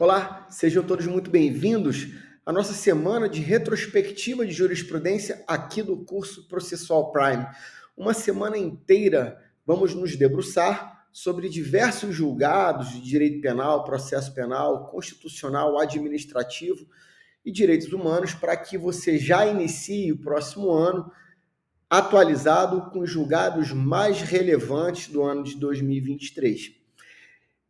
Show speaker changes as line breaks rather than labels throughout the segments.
Olá, sejam todos muito bem-vindos à nossa semana de retrospectiva de jurisprudência aqui do curso Processual Prime. Uma semana inteira vamos nos debruçar sobre diversos julgados de direito penal, processo penal, constitucional, administrativo e direitos humanos para que você já inicie o próximo ano atualizado com os julgados mais relevantes do ano de 2023.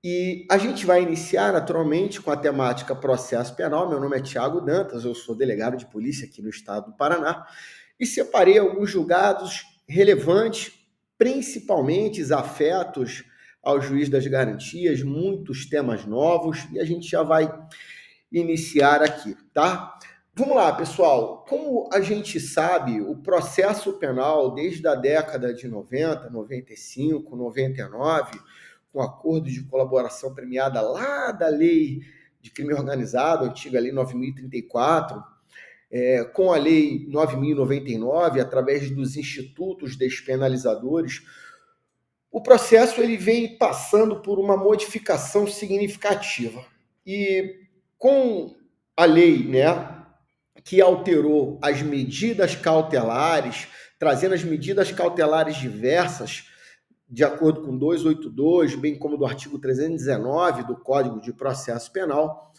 E a gente vai iniciar, naturalmente, com a temática processo penal. Meu nome é Tiago Dantas, eu sou delegado de polícia aqui no estado do Paraná, e separei alguns julgados relevantes, principalmente afetos ao juiz das garantias, muitos temas novos, e a gente já vai iniciar aqui, tá? Vamos lá, pessoal. Como a gente sabe, o processo penal, desde a década de 90, 95, 99, com acordo de colaboração premiada lá da lei de crime organizado, a antiga lei 9.034, com a lei 9.099, através dos institutos despenalizadores, o processo ele vem passando por uma modificação significativa. E com a lei, que alterou as medidas cautelares, trazendo as medidas cautelares diversas, de acordo com 282, bem como do artigo 319 do Código de Processo Penal,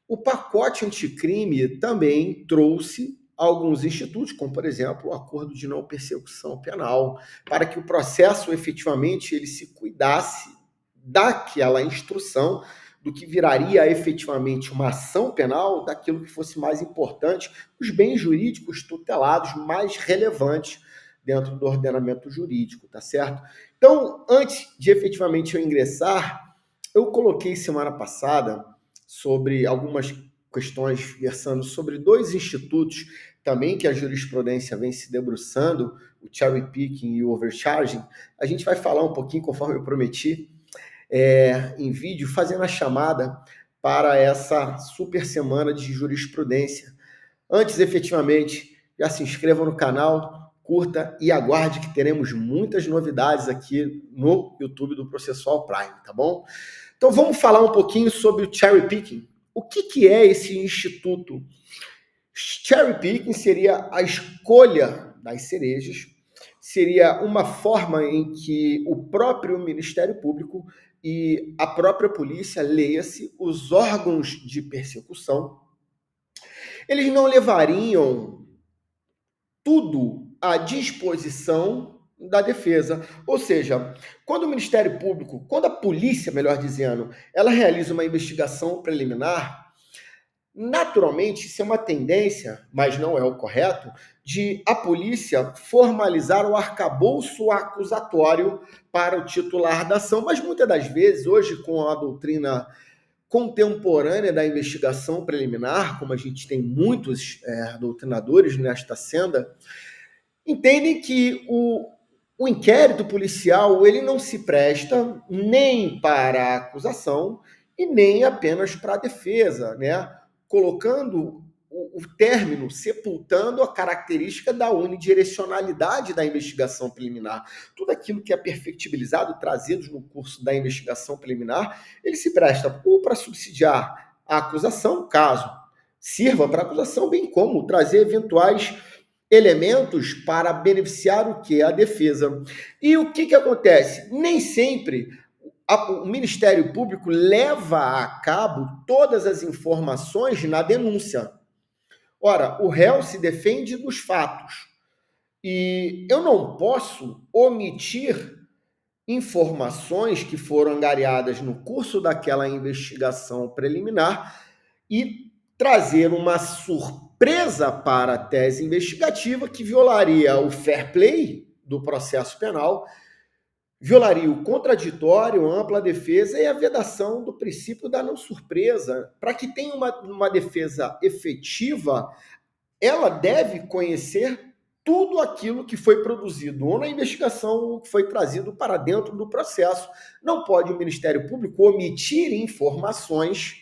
o pacote anticrime também trouxe alguns institutos, como, por exemplo, o acordo de não persecução penal, para que o processo efetivamente ele se cuidasse daquela instrução, do que viraria efetivamente uma ação penal, daquilo que fosse mais importante, os bens jurídicos tutelados mais relevantes dentro do ordenamento jurídico, tá certo? Então, antes de efetivamente eu ingressar, eu coloquei semana passada sobre algumas questões versando sobre dois institutos também que a jurisprudência vem se debruçando, o cherry picking e o overcharging. A gente vai falar um pouquinho, conforme eu prometi, em vídeo, fazendo a chamada para essa super semana de jurisprudência. Antes, efetivamente, já se inscreva no canal, curta e aguarde que teremos muitas novidades aqui no YouTube do Processual Prime, tá bom? Então vamos falar um pouquinho sobre o cherry picking. O que é esse instituto? Cherry picking seria a escolha das cerejas, seria uma forma em que o próprio Ministério Público e a própria polícia, leia-se, os órgãos de persecução, eles não levariam tudo à disposição da defesa. Ou seja, quando o Ministério Público, quando a polícia, melhor dizendo, ela realiza uma investigação preliminar, naturalmente, isso é uma tendência, mas não é o correto, de a polícia formalizar o arcabouço acusatório para o titular da ação. Mas muitas das vezes, hoje, com a doutrina contemporânea da investigação preliminar, como a gente tem muitos doutrinadores nesta senda, entendem que o inquérito policial ele não se presta nem para a acusação e nem apenas para a defesa, colocando o término, sepultando a característica da unidirecionalidade da investigação preliminar. Tudo aquilo que é perfectibilizado, trazido no curso da investigação preliminar, ele se presta ou para subsidiar a acusação, caso sirva para a acusação, bem como trazer eventuais elementos para beneficiar o quê? A defesa. E o que acontece? Nem sempre o Ministério Público leva a cabo todas as informações na denúncia. Ora, o réu se defende dos fatos. E eu não posso omitir informações que foram angariadas no curso daquela investigação preliminar e trazer uma surpresa para a tese investigativa que violaria o fair play do processo penal, violaria o contraditório, a ampla defesa e a vedação do princípio da não surpresa. Para que tenha uma defesa efetiva, ela deve conhecer tudo aquilo que foi produzido ou na investigação ou que foi trazido para dentro do processo. Não pode o Ministério Público omitir informações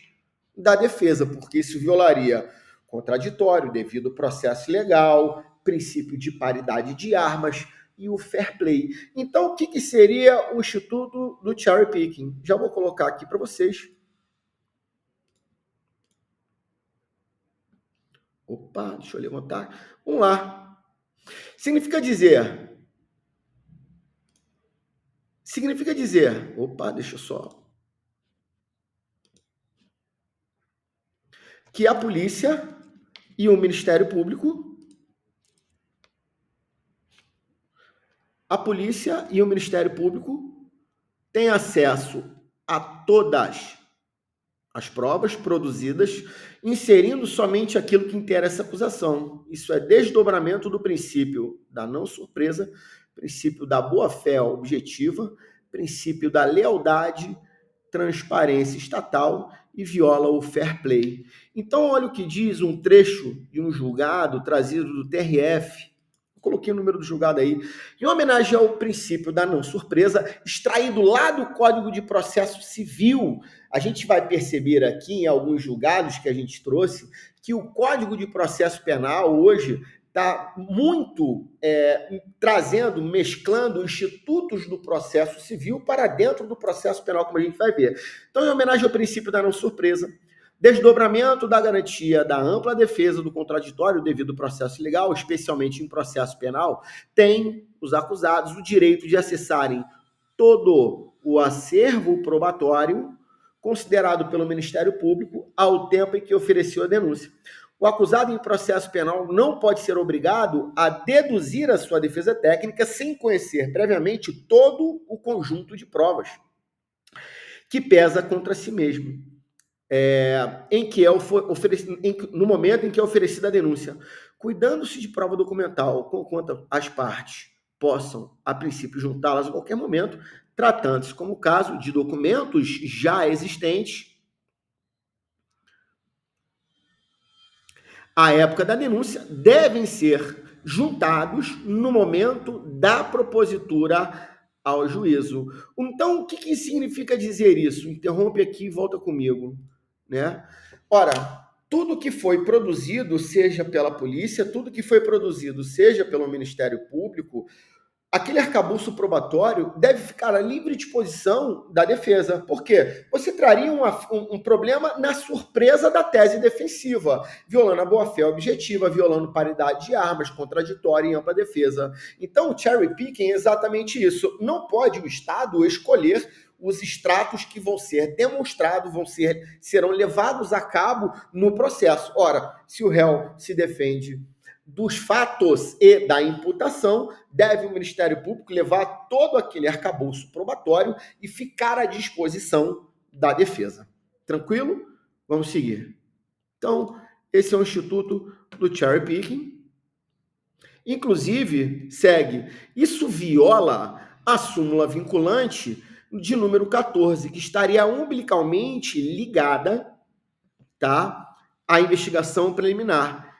da defesa, porque isso violaria contraditório, devido ao processo legal, princípio de paridade de armas e o fair play. Então, o que seria o Instituto do Cherry Picking? Já vou colocar aqui para vocês. Opa, deixa eu levantar. Vamos lá. Significa dizer, opa, deixa eu só, que a polícia e o Ministério Público, têm acesso a todas as provas produzidas, inserindo somente aquilo que interessa à acusação. Isso é desdobramento do princípio da não surpresa, princípio da boa-fé objetiva, princípio da lealdade, transparência estatal e viola o fair play. Então, olha o que diz um trecho de um julgado trazido do TRF. Coloquei o número do julgado aí. Em homenagem ao princípio da não surpresa, extraído lá do Código de Processo Civil, a gente vai perceber aqui em alguns julgados que a gente trouxe que o Código de Processo Penal hoje está muito trazendo, mesclando institutos do processo civil para dentro do processo penal, como a gente vai ver. Então, em homenagem ao princípio da não surpresa, desdobramento da garantia da ampla defesa do contraditório devido ao processo legal, especialmente em processo penal, tem os acusados o direito de acessarem todo o acervo probatório considerado pelo Ministério Público ao tempo em que ofereceu a denúncia. O acusado em processo penal não pode ser obrigado a deduzir a sua defesa técnica sem conhecer previamente todo o conjunto de provas que pesa contra si mesmo. No momento em que é oferecida a denúncia, cuidando-se de prova documental, conquanto as partes possam, a princípio, juntá-las a qualquer momento, tratando-se como caso de documentos já existentes à época da denúncia, devem ser juntados no momento da propositura ao juízo. Então, o que significa dizer isso? Interrompe aqui e volta comigo, né? Ora, tudo que foi produzido, seja pela polícia, tudo que foi produzido, seja pelo Ministério Público, aquele arcabouço probatório deve ficar à livre disposição da defesa. Por quê? Você traria um problema na surpresa da tese defensiva, violando a boa-fé objetiva, violando paridade de armas, contraditória em ampla defesa. Então, o cherry picking é exatamente isso. Não pode o Estado escolher os extratos que vão ser demonstrados, serão levados a cabo no processo. Ora, se o réu se defende dos fatos e da imputação, deve o Ministério Público levar todo aquele arcabouço probatório e ficar à disposição da defesa. Tranquilo? Vamos seguir. Então, esse é o Instituto do Cherry Picking. Inclusive, segue, isso viola a súmula vinculante de número 14, que estaria umbilicalmente ligada, tá, à investigação preliminar.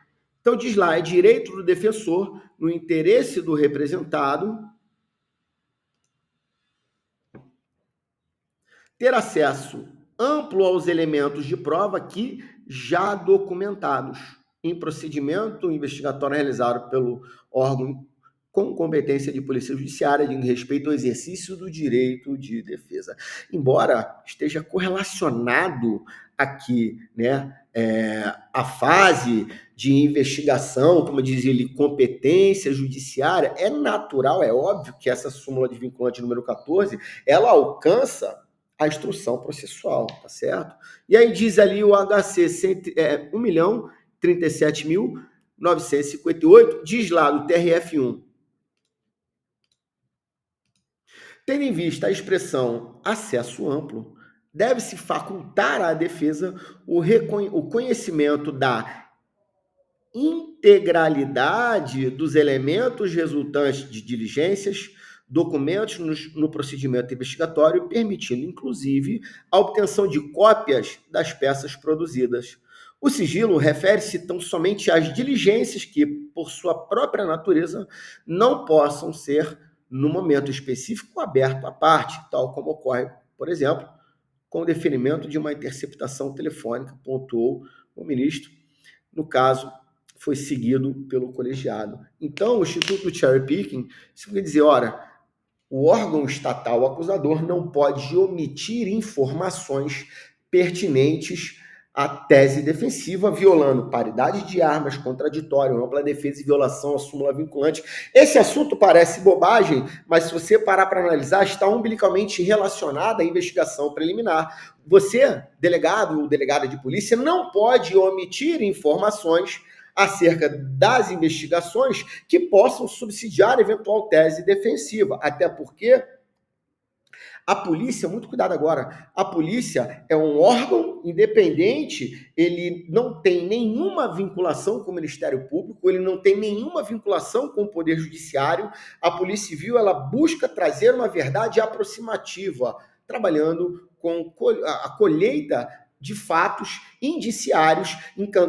Então, diz lá, é direito do defensor, no interesse do representado, ter acesso amplo aos elementos de prova aqui já documentados em procedimento investigatório realizado pelo órgão com competência de polícia judiciária de respeito ao exercício do direito de defesa. Embora esteja correlacionado aqui, né, a fase de investigação, como diz ele, competência judiciária, é natural, é óbvio que essa súmula de vinculante número 14, ela alcança a instrução processual, tá certo? E aí diz ali o HC 1.037.958, diz lá do TRF1, tendo em vista a expressão acesso amplo, deve-se facultar à defesa o conhecimento da integralidade dos elementos resultantes de diligências, documentos no procedimento investigatório, permitindo, inclusive, a obtenção de cópias das peças produzidas. O sigilo refere-se tão somente às diligências que, por sua própria natureza, não possam ser, no momento específico, aberto à parte, tal como ocorre, por exemplo, com o deferimento de uma interceptação telefônica, pontuou o ministro. No caso, foi seguido pelo colegiado. Então, o Instituto do Cherry Picking significa dizer, ora, o órgão estatal acusador não pode omitir informações pertinentes a tese defensiva, violando paridade de armas, contraditório, ampla defesa e violação à súmula vinculante. Esse assunto parece bobagem, mas se você parar para analisar, está umbilicalmente relacionado à investigação preliminar. Você, delegado ou delegada de polícia, não pode omitir informações acerca das investigações que possam subsidiar eventual tese defensiva, até porque a polícia, muito cuidado agora, a polícia é um órgão independente, ele não tem nenhuma vinculação com o Ministério Público, ele não tem nenhuma vinculação com o Poder Judiciário. A Polícia Civil, ela busca trazer uma verdade aproximativa, trabalhando com a colheita de fatos indiciários,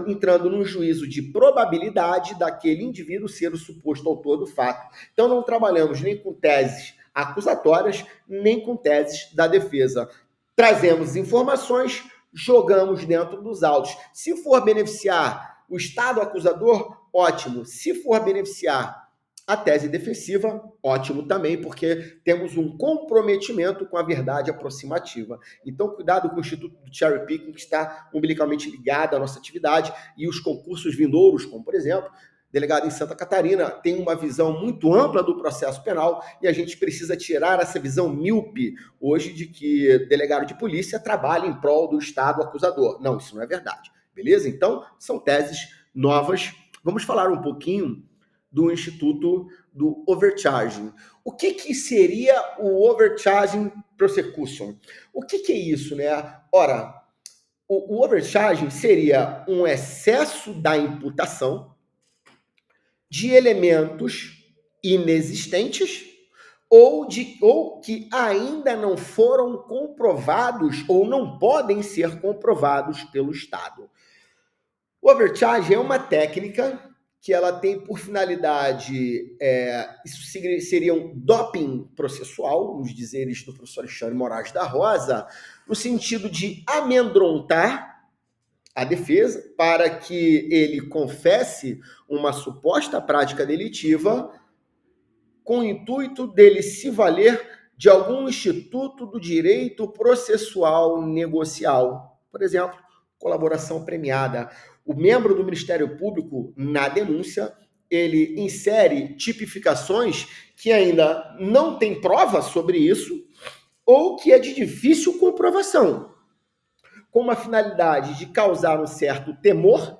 entrando num juízo de probabilidade daquele indivíduo ser o suposto autor do fato. Então, não trabalhamos nem com teses acusatórias, nem com teses da defesa. Trazemos informações, jogamos dentro dos autos. Se for beneficiar o Estado acusador, ótimo. Se for beneficiar a tese defensiva, ótimo também, porque temos um comprometimento com a verdade aproximativa. Então, cuidado com o Instituto do Cherry Picking, que está umbilicalmente ligado à nossa atividade, e os concursos vindouros, como, por exemplo, delegado em Santa Catarina, tem uma visão muito ampla do processo penal e a gente precisa tirar essa visão míope hoje de que delegado de polícia trabalha em prol do Estado acusador. Não, isso não é verdade, beleza? Então, são teses novas. Vamos falar um pouquinho do Instituto do Overcharging. O que seria o Overcharging Prosecution? O que é isso, né? Ora, o overcharging seria um excesso da imputação de elementos inexistentes ou que ainda não foram comprovados ou não podem ser comprovados pelo Estado. O overcharge é uma técnica que ela tem por finalidade, isso seria um doping processual, nos dizeres do professor Alexandre Moraes da Rosa, no sentido de amedrontar a defesa para que ele confesse uma suposta prática delitiva com o intuito dele se valer de algum instituto do direito processual negocial. Por exemplo, colaboração premiada. O membro do Ministério Público, na denúncia, ele insere tipificações que ainda não tem prova sobre isso ou que é de difícil comprovação, com uma finalidade de causar um certo temor,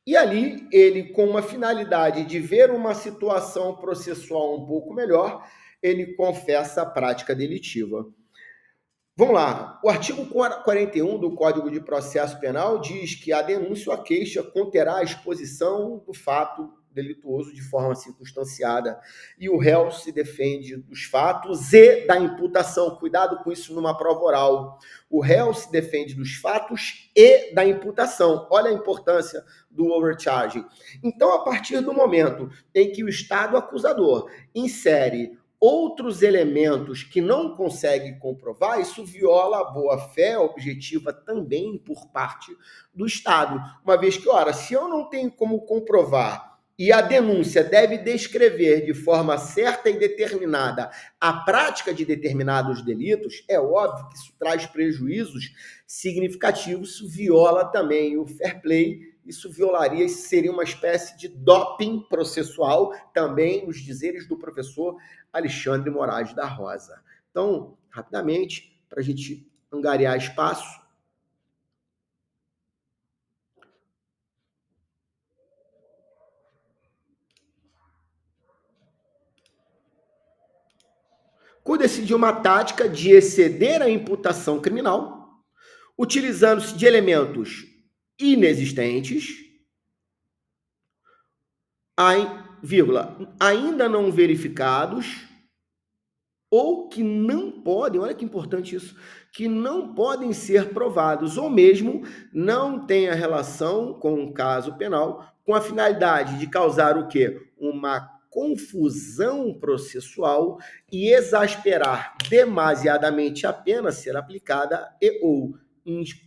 e ali ele, com uma finalidade de ver uma situação processual um pouco melhor, ele confessa a prática delitiva. Vamos lá. O artigo 41 do Código de Processo Penal diz que a denúncia ou a queixa conterá a exposição do fato delituoso de forma circunstanciada e o réu se defende dos fatos e da imputação. Cuidado com isso numa prova oral. O réu se defende dos fatos e da imputação. Olha a importância do overcharging. Então, a partir do momento em que o Estado acusador insere outros elementos que não consegue comprovar, isso viola a boa-fé objetiva também por parte do Estado. Uma vez que, ora, se eu não tenho como comprovar e a denúncia deve descrever de forma certa e determinada a prática de determinados delitos, é óbvio que isso traz prejuízos significativos, isso viola também o fair play, isso violaria, isso seria uma espécie de doping processual, também nos dizeres do professor Alexandre Moraes da Rosa. Então, rapidamente, para a gente angariar espaço, cuida-se de uma tática de exceder a imputação criminal, utilizando-se de elementos inexistentes, ainda não verificados, ou que não podem, olha que importante isso, que não podem ser provados, ou mesmo não tenha relação com o caso penal, com a finalidade de causar o quê? Uma confusão processual e exasperar demasiadamente a pena a ser aplicada e ou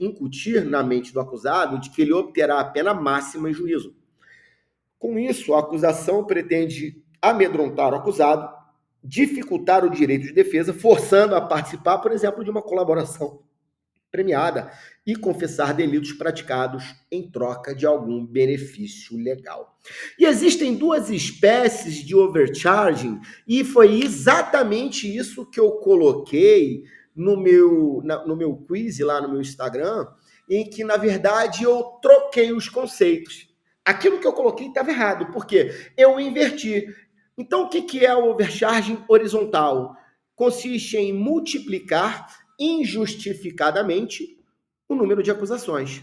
incutir na mente do acusado de que ele obterá a pena máxima em juízo. Com isso, a acusação pretende amedrontar o acusado, dificultar o direito de defesa, forçando a participar, por exemplo, de uma colaboração premiada e confessar delitos praticados em troca de algum benefício legal. E existem duas espécies de overcharging, e foi exatamente isso que eu coloquei no meu quiz lá no meu Instagram, em que, na verdade, eu troquei os conceitos. Aquilo que eu coloquei estava errado, porque eu inverti. Então, o que é o overcharging horizontal? Consiste em multiplicar injustificadamente o número de acusações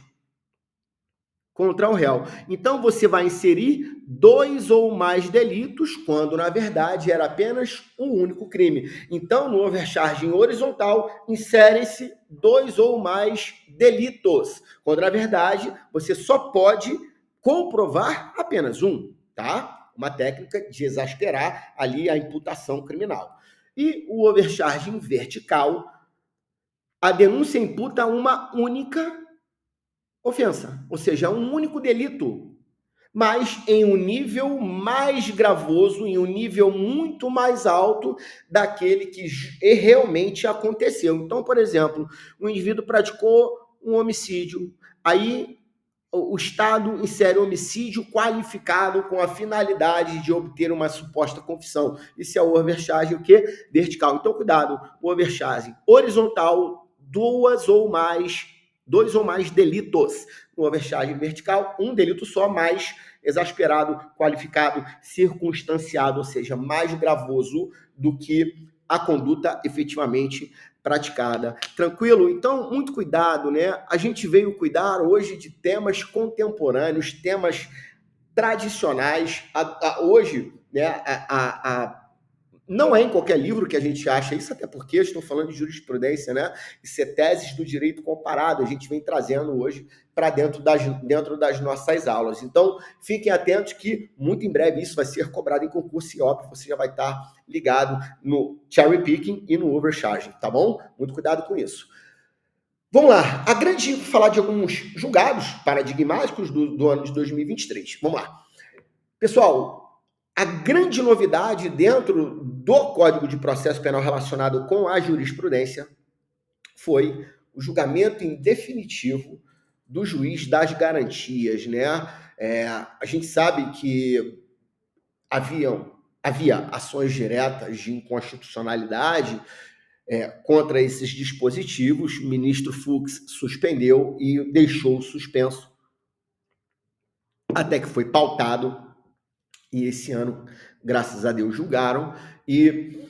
contra o réu. Então, você vai inserir dois ou mais delitos, quando, na verdade, era apenas um único crime. Então, no overcharging horizontal, inserem-se dois ou mais delitos, quando, na verdade, você só pode comprovar apenas um, tá? Uma técnica de exasperar ali a imputação criminal. E o overcharging vertical, a denúncia imputa uma única ofensa, ou seja, um único delito, mas em um nível mais gravoso, em um nível muito mais alto daquele que realmente aconteceu. Então, por exemplo, o indivíduo praticou um homicídio, aí o Estado insere homicídio qualificado com a finalidade de obter uma suposta confissão. Isso é o overcharging o quê? Vertical. Então, cuidado, o overcharging horizontal, dois ou mais delitos. No overcharging vertical, um delito só, mais exasperado, qualificado, circunstanciado, ou seja, mais gravoso do que a conduta efetivamente praticada. Tranquilo? Então, muito cuidado, né? A gente veio cuidar hoje de temas contemporâneos, temas tradicionais. Hoje, né, não é em qualquer livro que a gente acha isso, até porque eu estou falando de jurisprudência, né? Isso é teses do direito comparado, a gente vem trazendo hoje para dentro das nossas aulas. Então, fiquem atentos que muito em breve isso vai ser cobrado em concurso e, óbvio, você já vai estar ligado no cherry picking e no overcharging, tá bom? Muito cuidado com isso. Vamos lá, vou falar de alguns julgados paradigmáticos do ano de 2023. Vamos lá. Pessoal, a grande novidade dentro do Código de Processo Penal relacionado com a jurisprudência foi o julgamento em definitivo do juiz das garantias, né? A gente sabe que havia ações diretas de inconstitucionalidade contra esses dispositivos. O ministro Fux suspendeu e deixou suspenso até que foi pautado, e esse ano, graças a Deus, julgaram, e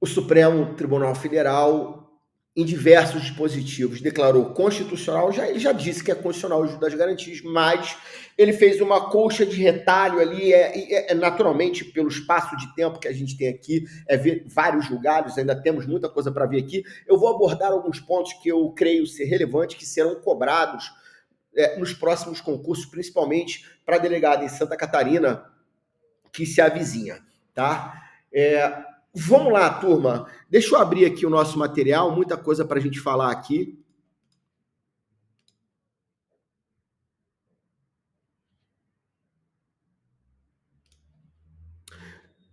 o Supremo Tribunal Federal, em diversos dispositivos, declarou constitucional, ele já disse que é constitucional o juiz das garantias, mas ele fez uma colcha de retalho ali, naturalmente, pelo espaço de tempo que a gente tem aqui, ver vários julgados, ainda temos muita coisa para ver aqui. Eu vou abordar alguns pontos que eu creio ser relevantes, que serão cobrados nos próximos concursos, principalmente para delegado em Santa Catarina, que se avizinha, tá? Vamos lá, turma. Deixa eu abrir aqui o nosso material, muita coisa para a gente falar aqui.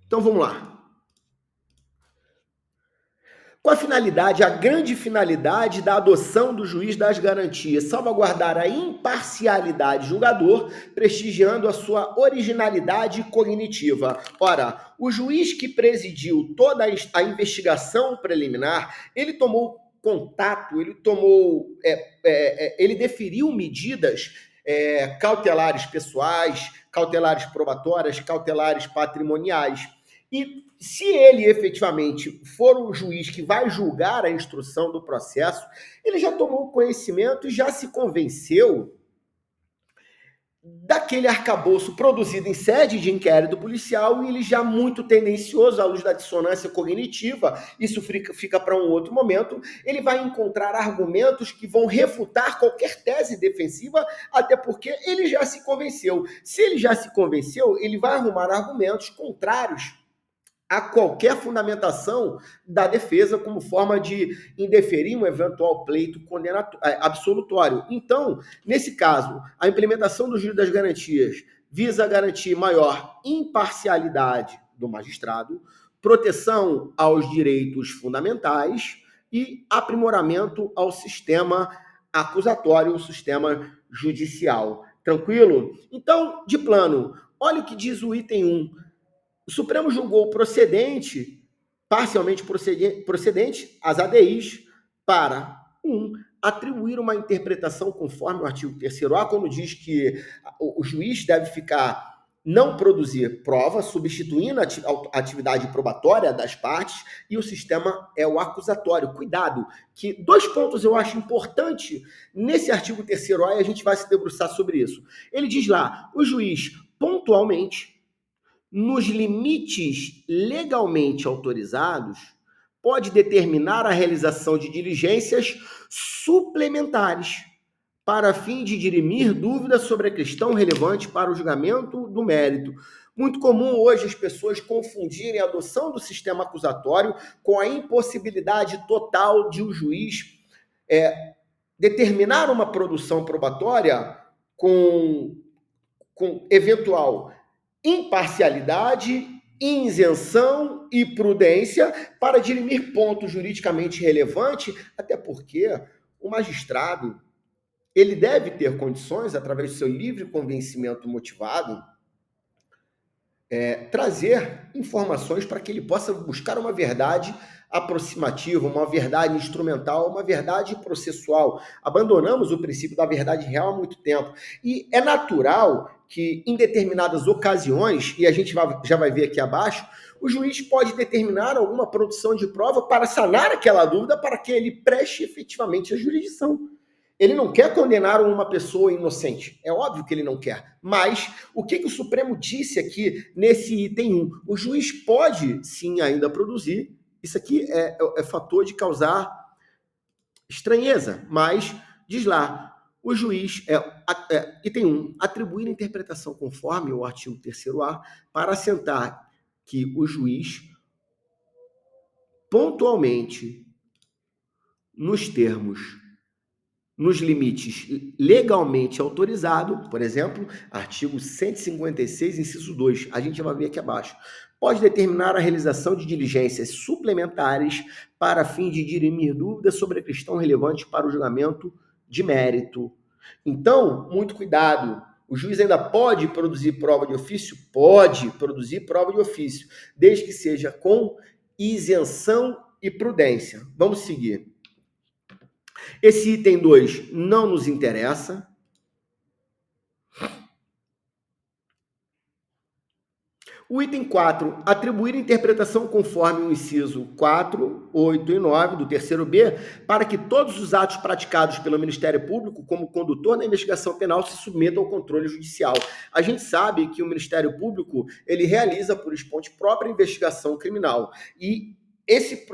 Então vamos lá. Com a grande finalidade da adoção do juiz das garantias, salvaguardar a imparcialidade julgador, prestigiando a sua originalidade cognitiva. Ora, o juiz que presidiu toda a investigação preliminar, ele tomou contato, ele deferiu medidas cautelares pessoais, cautelares probatórias, cautelares patrimoniais. E se ele efetivamente for o juiz que vai julgar a instrução do processo, ele já tomou conhecimento e já se convenceu daquele arcabouço produzido em sede de inquérito policial, e ele já muito tendencioso à luz da dissonância cognitiva, isso fica para um outro momento, ele vai encontrar argumentos que vão refutar qualquer tese defensiva, até porque ele já se convenceu. Se ele já se convenceu, ele vai arrumar argumentos contrários a qualquer fundamentação da defesa como forma de indeferir um eventual pleito absolutório. Então, nesse caso, a implementação do juízo das garantias visa garantir maior imparcialidade do magistrado, proteção aos direitos fundamentais, e aprimoramento ao sistema acusatório, o sistema judicial. Tranquilo? Então, de plano, olha o que diz o item 1. O Supremo julgou procedente, parcialmente procedente, as ADIs para 1. Atribuir uma interpretação conforme o artigo 3º A, quando diz que o juiz deve ficar não produzir prova, substituindo a atividade probatória das partes, e o sistema é o acusatório. Cuidado, que 2 pontos eu acho importante nesse artigo 3º A, e a gente vai se debruçar sobre isso. Ele diz lá, o juiz pontualmente, nos limites legalmente autorizados, pode determinar a realização de diligências suplementares para fim de dirimir dúvidas sobre a questão relevante para o julgamento do mérito. Muito comum hoje as pessoas confundirem a adoção do sistema acusatório com a impossibilidade total de o juiz determinar uma produção probatória com eventual imparcialidade, isenção e prudência para dirimir ponto juridicamente relevante, até porque o magistrado ele deve ter condições, através do seu livre convencimento motivado, trazer informações para que ele possa buscar uma verdade aproximativa, uma verdade instrumental, uma verdade processual. Abandonamos o princípio da verdade real há muito tempo. E é natural que, em determinadas ocasiões, e a gente já vai ver aqui abaixo, o juiz pode determinar alguma produção de prova para sanar aquela dúvida, para que ele preste efetivamente a jurisdição. Ele não quer condenar uma pessoa inocente. É óbvio que ele não quer. Mas o que o Supremo disse aqui nesse item 1? O juiz pode, sim, ainda produzir. Isso aqui é fator de causar estranheza. Mas, diz lá, o juiz, item 1, atribuir a interpretação conforme o artigo 3º A para assentar que o juiz, pontualmente, nos termos, nos limites legalmente autorizados, por exemplo, artigo 156, inciso 2, a gente vai ver aqui abaixo, pode determinar a realização de diligências suplementares para fim de dirimir dúvidas sobre a questão relevante para o julgamento de mérito. Então, muito cuidado. O juiz ainda pode produzir prova de ofício? Pode produzir prova de ofício, desde que seja com isenção e prudência. Vamos seguir. Esse item 2 não nos interessa. O item 4, atribuir interpretação conforme o inciso 4, 8 e 9 do 3º B, para que todos os atos praticados pelo Ministério Público como condutor da investigação penal se submetam ao controle judicial. A gente sabe que o Ministério Público, ele realiza por esponte própria investigação criminal. E esse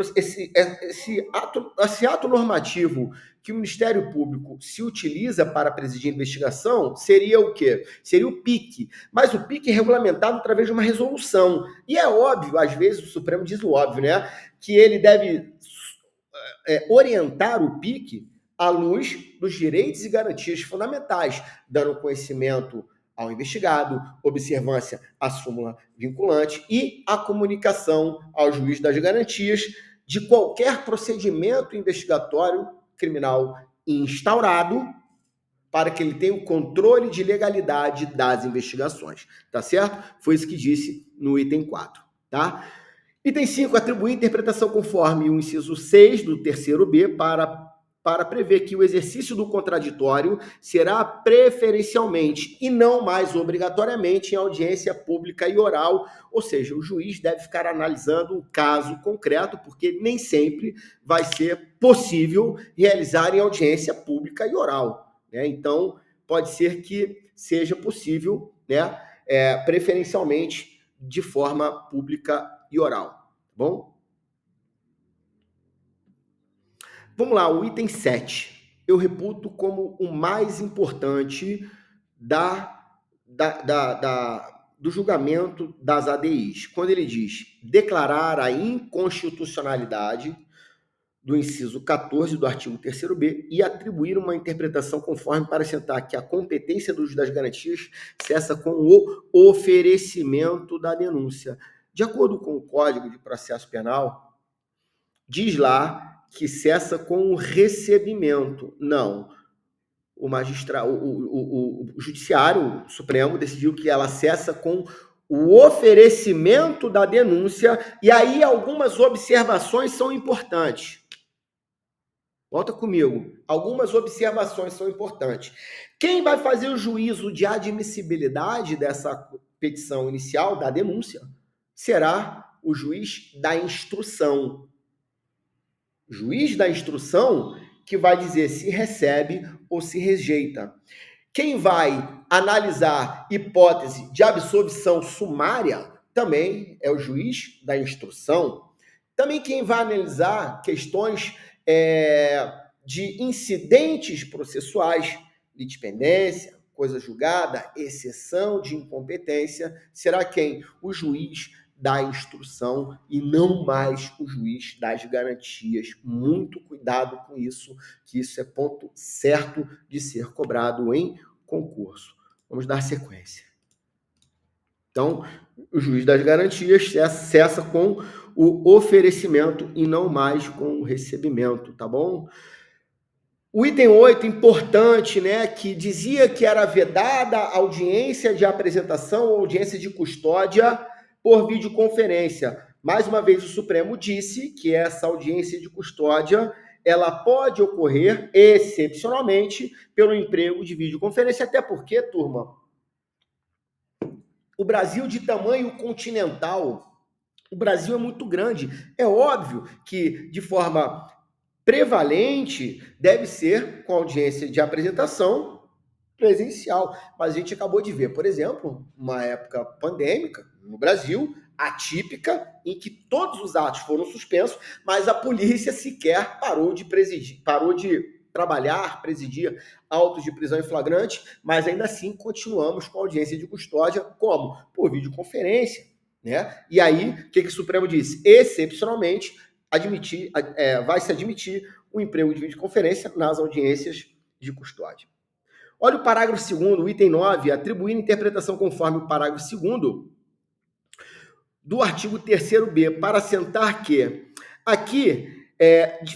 ato normativo que o Ministério Público se utiliza para presidir a investigação seria o quê? Seria o PIC. Mas o PIC é regulamentado através de uma resolução. E é óbvio, às vezes o Supremo diz o óbvio, né? Que ele deve orientar o PIC à luz dos direitos e garantias fundamentais, dando conhecimento ao investigado, observância à súmula vinculante e a comunicação ao juiz das garantias de qualquer procedimento investigatório criminal instaurado para que ele tenha o controle de legalidade das investigações, tá certo? Foi isso que disse no item 4, tá? Item 5, atribuir interpretação conforme o inciso 6 do 3º B para prever que o exercício do contraditório será preferencialmente e não mais obrigatoriamente em audiência pública e oral, ou seja, o juiz deve ficar analisando o caso concreto, porque nem sempre vai ser possível realizar em audiência pública e oral, né? Então, pode ser que seja possível, né, preferencialmente de forma pública e oral, tá bom? Vamos lá, o item 7. Eu reputo como o mais importante do julgamento das ADIs. Quando ele diz declarar a inconstitucionalidade do inciso 14 do artigo 3º B e atribuir uma interpretação conforme para assentar que a competência do juiz das garantias cessa com o oferecimento da denúncia. De acordo com o Código de Processo Penal, diz lá que cessa com o recebimento. Não. O magistrado, o Judiciário Supremo decidiu que ela cessa com o oferecimento da denúncia, e aí algumas observações são importantes. Volta comigo. Algumas observações são importantes. Quem vai fazer o juízo de admissibilidade dessa petição inicial, da denúncia, será o juiz da instrução. O juiz da instrução que vai dizer se recebe ou se rejeita. Quem vai analisar hipótese de absolvição sumária também é o juiz da instrução. Também quem vai analisar questões de incidentes processuais, litispendência, coisa julgada, exceção de incompetência, será quem? O juiz da instrução e não mais o juiz das garantias. Muito cuidado com isso, que isso é ponto certo de ser cobrado em concurso. Vamos dar sequência. Então, o juiz das garantias cessa com o oferecimento e não mais com o recebimento, tá bom? O item 8, importante, né, que dizia que era vedada a audiência de apresentação ou audiência de custódia por videoconferência. Mais uma vez, o Supremo disse que essa audiência de custódia ela pode ocorrer, excepcionalmente, pelo emprego de videoconferência, até porque, turma, o Brasil de tamanho continental, o Brasil é muito grande. É óbvio que, de forma prevalente, deve ser com audiência de apresentação presencial. Mas a gente acabou de ver, por exemplo, uma época pandêmica no Brasil, atípica, em que todos os atos foram suspensos, mas a polícia sequer parou de trabalhar, presidir autos de prisão em flagrante, mas ainda assim continuamos com audiência de custódia, como? Por videoconferência, né? E aí, o que o Supremo disse? Excepcionalmente, vai se admitir o emprego de videoconferência nas audiências de custódia. Olha o parágrafo 2º, o item 9, atribuindo interpretação conforme o parágrafo 2º do artigo 3º-B, para assentar que aqui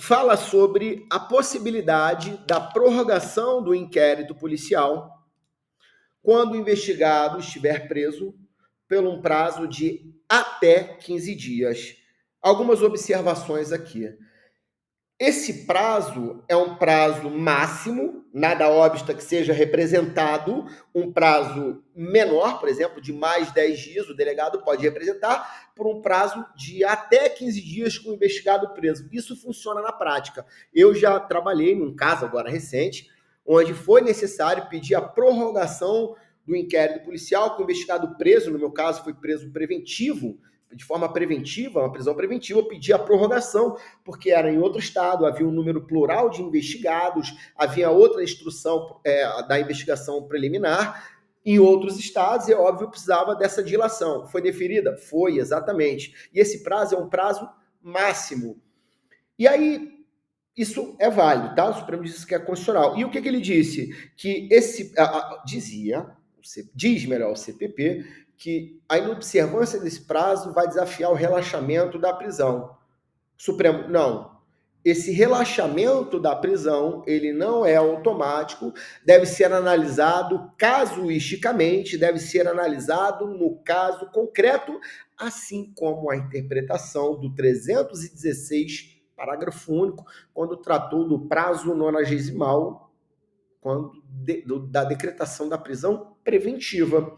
fala sobre a possibilidade da prorrogação do inquérito policial quando o investigado estiver preso por um prazo de até 15 dias. Algumas observações aqui. Esse prazo é um prazo máximo, nada obsta que seja representado um prazo menor, por exemplo, de mais 10 dias, o delegado pode representar por um prazo de até 15 dias com o investigado preso. Isso funciona na prática. Eu já trabalhei num caso agora recente, onde foi necessário pedir a prorrogação do inquérito policial com o investigado preso, no meu caso foi preso preventivo, de forma preventiva, uma prisão preventiva, eu pedi a prorrogação, porque era em outro estado, havia um número plural de investigados, havia outra instrução da investigação preliminar, em outros estados, é óbvio, precisava dessa dilação. Foi deferida? Foi, exatamente. E esse prazo é um prazo máximo. E aí, isso é válido, tá? O Supremo disse que é constitucional. E o que ele disse? Que diz melhor o CPP, que a inobservância desse prazo vai desafiar o relaxamento da prisão. Supremo, não. Esse relaxamento da prisão, ele não é automático, deve ser analisado casuisticamente, deve ser analisado no caso concreto, assim como a interpretação do 316, parágrafo único, quando tratou do prazo nonagesimal, da decretação da prisão preventiva.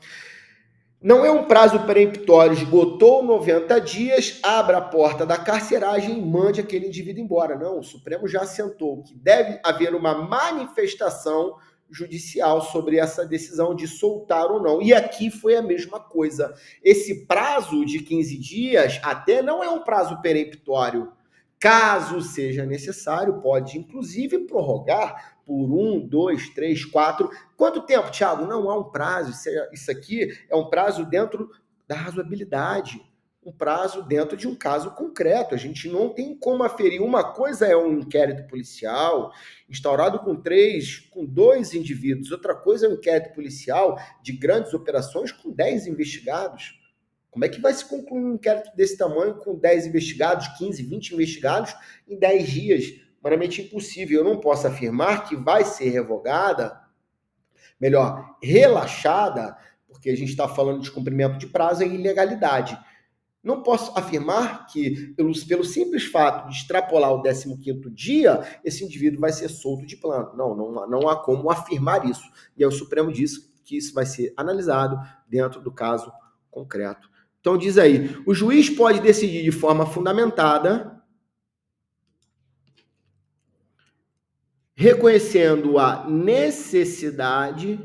Não é um prazo peremptório, esgotou 90 dias, abra a porta da carceragem e mande aquele indivíduo embora. Não, o Supremo já assentou que deve haver uma manifestação judicial sobre essa decisão de soltar ou não. E aqui foi a mesma coisa. Esse prazo de 15 dias até não é um prazo peremptório. Caso seja necessário, pode inclusive prorrogar por 1, 2, 3, 4. Quanto tempo, Thiago? Não há um prazo. Isso aqui é um prazo dentro da razoabilidade, um prazo dentro de um caso concreto. A gente não tem como aferir. Uma coisa é um inquérito policial instaurado com 2 indivíduos. Outra coisa é um inquérito policial de grandes operações com 10 investigados. Como é que vai se concluir um inquérito desse tamanho com 10 investigados, 15, 20 investigados em 10 dias? Meramente impossível. Eu não posso afirmar que vai ser revogada, melhor, relaxada, porque a gente está falando de cumprimento de prazo e ilegalidade. Não posso afirmar que, pelo simples fato de extrapolar o 15º dia, esse indivíduo vai ser solto de plano. Não há como afirmar isso. E aí o Supremo disse que isso vai ser analisado dentro do caso concreto. Então diz aí, o juiz pode decidir de forma fundamentada, reconhecendo a necessidade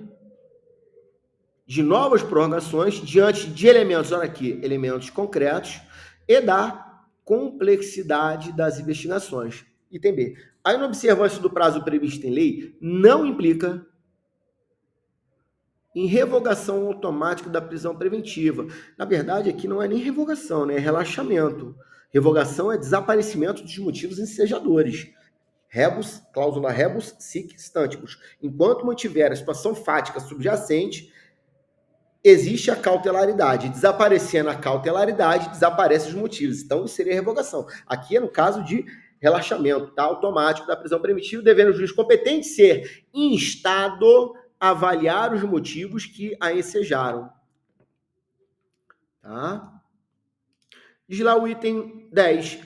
de novas prorrogações diante de elementos, olha aqui, elementos concretos e da complexidade das investigações. Item B. A inobservância do prazo previsto em lei não implica em revogação automática da prisão preventiva. Na verdade, aqui não é nem revogação, né? É relaxamento. Revogação é desaparecimento dos motivos ensejadores. Rebus, cláusula rebus sic stantibus. Enquanto mantiver a situação fática subjacente, existe a cautelaridade. Desaparecendo a cautelaridade, desaparecem os motivos. Então, isso seria revogação. Aqui é no caso de relaxamento, tá? Automático da prisão preventiva, devendo o juiz competente ser instado a avaliar os motivos que a ensejaram. Tá? Diz lá o item 10.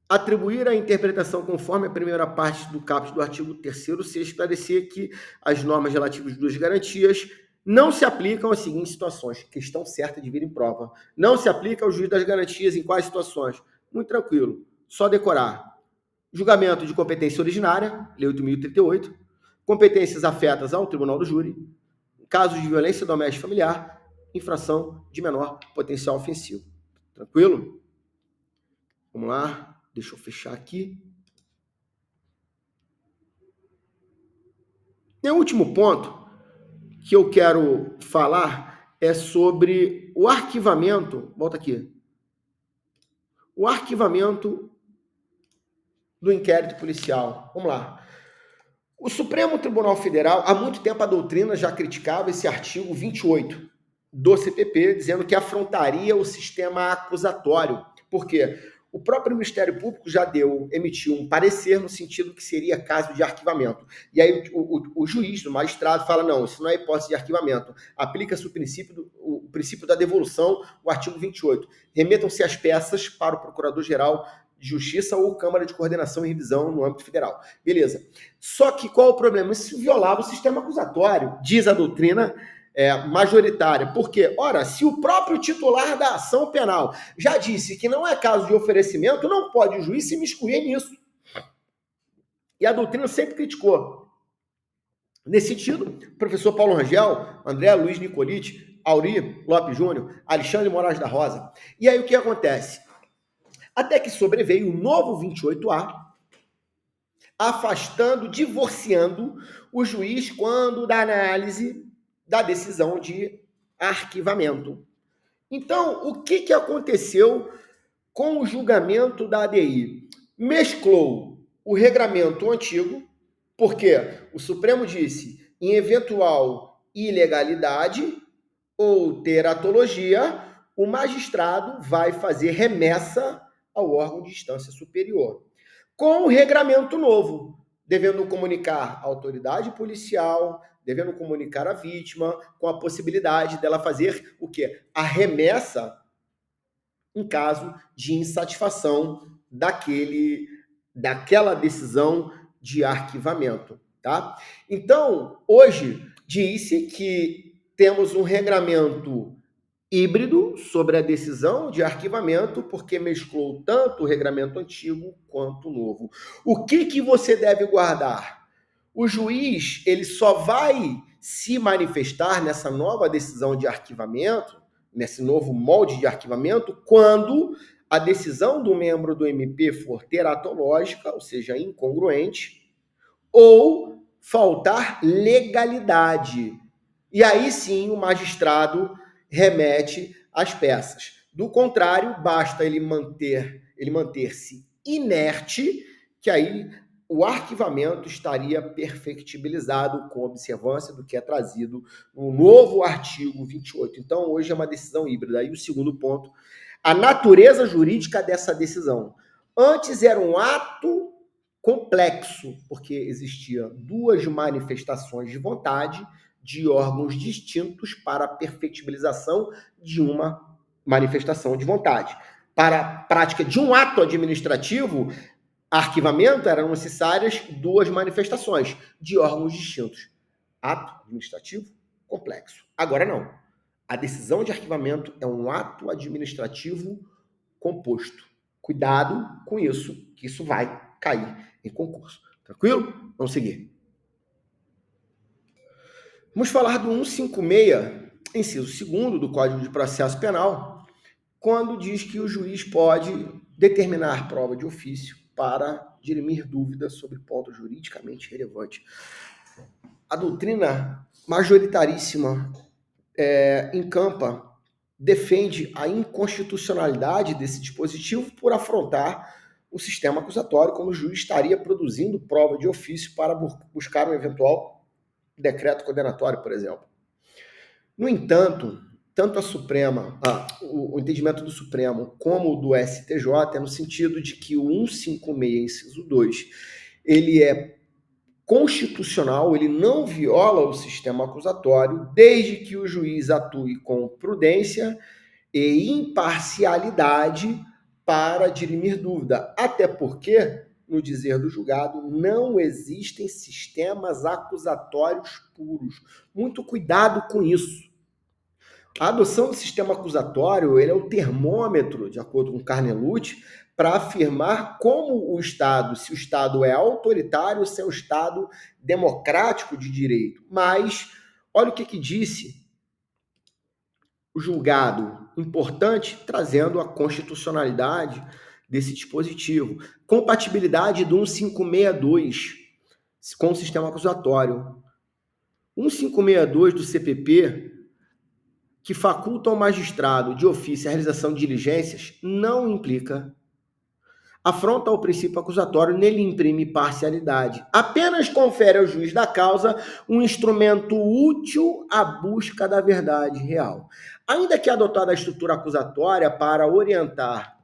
Atribuir a interpretação conforme a primeira parte do caput do artigo 3º se esclarecer que as normas relativas às duas garantias não se aplicam às seguintes situações. Questão certa de vir em prova. Não se aplica ao juiz das garantias em quais situações? Muito tranquilo. Só decorar. Julgamento de competência originária, Lei 8.038. Competências afetas ao Tribunal do Júri. Casos de violência doméstica e familiar. Infração de menor potencial ofensivo. Tranquilo? Vamos lá. Deixa eu fechar aqui. E o último ponto que eu quero falar é sobre o arquivamento. Volta aqui. O arquivamento do inquérito policial. Vamos lá. O Supremo Tribunal Federal, há muito tempo a doutrina já criticava esse artigo 28 do CPP, dizendo que afrontaria o sistema acusatório. Por quê? O próprio Ministério Público já emitiu um parecer no sentido que seria caso de arquivamento. E aí o juiz, o magistrado, fala, não, isso não é hipótese de arquivamento. Aplica-se o princípio da devolução, o artigo 28. Remetam-se as peças para o Procurador-Geral de Justiça ou Câmara de Coordenação e Revisão no âmbito federal. Beleza. Só que qual o problema? Isso violava o sistema acusatório, diz a doutrina majoritária. Porque, ora, se o próprio titular da ação penal já disse que não é caso de oferecimento, não pode o juiz se imiscuir nisso. E a doutrina sempre criticou. Nesse sentido, o professor Paulo Rangel, André Luiz Nicolite, Auri Lopes Júnior, Alexandre Moraes da Rosa. E aí o que acontece? Até que sobreveio o novo 28A, afastando, divorciando o juiz quando da análise da decisão de arquivamento. Então, o que aconteceu com o julgamento da ADI? Mesclou o regramento antigo, porque o Supremo disse, em eventual ilegalidade ou teratologia, o magistrado vai fazer remessa ao órgão de instância superior. Com o regramento novo, devendo comunicar a autoridade policial, devendo comunicar a vítima, com a possibilidade dela fazer o quê? A remessa em caso de insatisfação daquela decisão de arquivamento, tá? Então, hoje, disse que temos um regramento híbrido sobre a decisão de arquivamento, porque mesclou tanto o regramento antigo quanto o novo. O que você deve guardar? O juiz, ele só vai se manifestar nessa nova decisão de arquivamento, nesse novo molde de arquivamento, quando a decisão do membro do MP for teratológica, ou seja, incongruente, ou faltar legalidade. E aí sim o magistrado remete as peças. Do contrário, basta ele manter-se inerte, que aí o arquivamento estaria perfectibilizado com observância do que é trazido no novo artigo 28. Então, hoje é uma decisão híbrida. E o segundo ponto, a natureza jurídica dessa decisão. Antes era um ato complexo, porque existiam duas manifestações de vontade de órgãos distintos para a perfectibilização de uma manifestação de vontade. Para a prática de um ato administrativo, arquivamento, eram necessárias duas manifestações de órgãos distintos. Ato administrativo complexo. Agora não. A decisão de arquivamento é um ato administrativo composto. Cuidado com isso, que isso vai cair em concurso. Tranquilo? Vamos seguir. Vamos falar do 156, inciso 2º do Código de Processo Penal, quando diz que o juiz pode determinar prova de ofício para dirimir dúvidas sobre ponto juridicamente relevante. A doutrina majoritaríssima encampa, defende a inconstitucionalidade desse dispositivo por afrontar o sistema acusatório, como o juiz estaria produzindo prova de ofício para buscar um eventual decreto condenatório, por exemplo. No entanto, tanto o entendimento do Supremo como o do STJ é no sentido de que o 156, inciso 2, ele é constitucional, ele não viola o sistema acusatório, desde que o juiz atue com prudência e imparcialidade para dirimir dúvida. Até porque, no dizer do julgado, não existem sistemas acusatórios puros. Muito cuidado com isso. A adoção do sistema acusatório ele é o termômetro, de acordo com Carnelucci, para afirmar como o Estado, se o Estado é autoritário, se é um Estado democrático de direito. Mas, olha o que disse o julgado, importante, trazendo a constitucionalidade desse dispositivo. Compatibilidade do 1562 com o sistema acusatório. 1562 do CPP, que faculta ao magistrado de ofício a realização de diligências, não implica afronta ao princípio acusatório, nele imprime parcialidade. Apenas confere ao juiz da causa um instrumento útil à busca da verdade real. Ainda que adotada a estrutura acusatória para orientar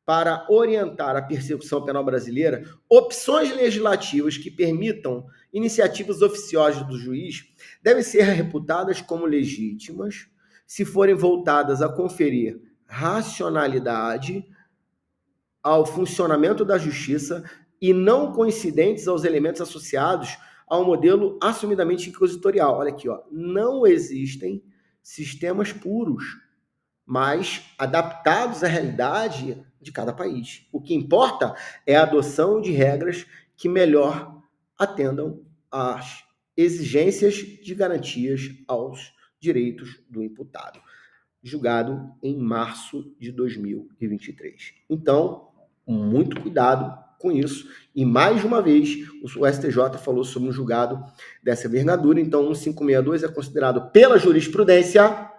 a persecução penal brasileira, opções legislativas que permitam iniciativas oficiosas do juiz devem ser reputadas como legítimas se forem voltadas a conferir racionalidade ao funcionamento da justiça e não coincidentes aos elementos associados ao modelo assumidamente inquisitorial. Olha aqui, ó. Não existem sistemas puros, mas adaptados à realidade de cada país. O que importa é a adoção de regras que melhor atendam às exigências de garantias aos direitos do imputado. Julgado em março de 2023. Então, muito cuidado com isso. E, mais uma vez, o STJ falou sobre um julgado dessa envergadura. Então, 1562 é considerado pela jurisprudência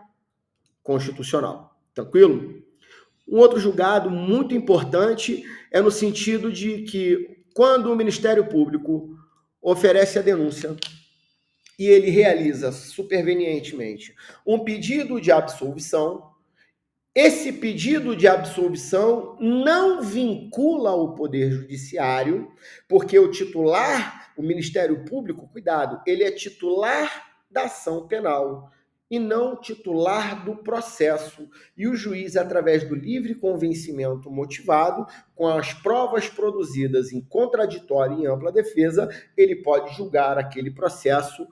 constitucional. Tranquilo? Um outro julgado muito importante é no sentido de que, quando o Ministério Público oferece a denúncia e ele realiza supervenientemente um pedido de absolvição, esse pedido de absolvição não vincula o Poder Judiciário, porque o titular, o Ministério Público, cuidado, ele é titular da ação penal e não titular do processo. E o juiz, através do livre convencimento motivado, com as provas produzidas em contraditório e ampla defesa, ele pode julgar aquele processo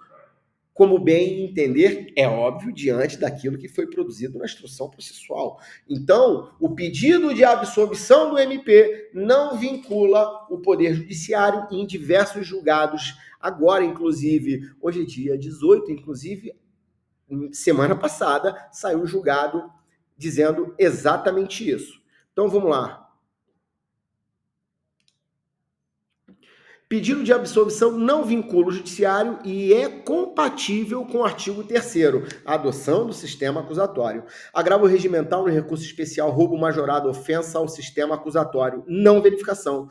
como bem entender, é óbvio, diante daquilo que foi produzido na instrução processual. Então, o pedido de absolvição do MP não vincula o Poder Judiciário em diversos julgados. Agora, inclusive, hoje é dia 18, inclusive, semana passada, saiu um julgado dizendo exatamente isso. Então, vamos lá. Pedido de absolvição não vincula o judiciário e é compatível com o artigo 3º, a adoção do sistema acusatório. Agravo regimental no recurso especial roubo majorado ofensa ao sistema acusatório, não verificação.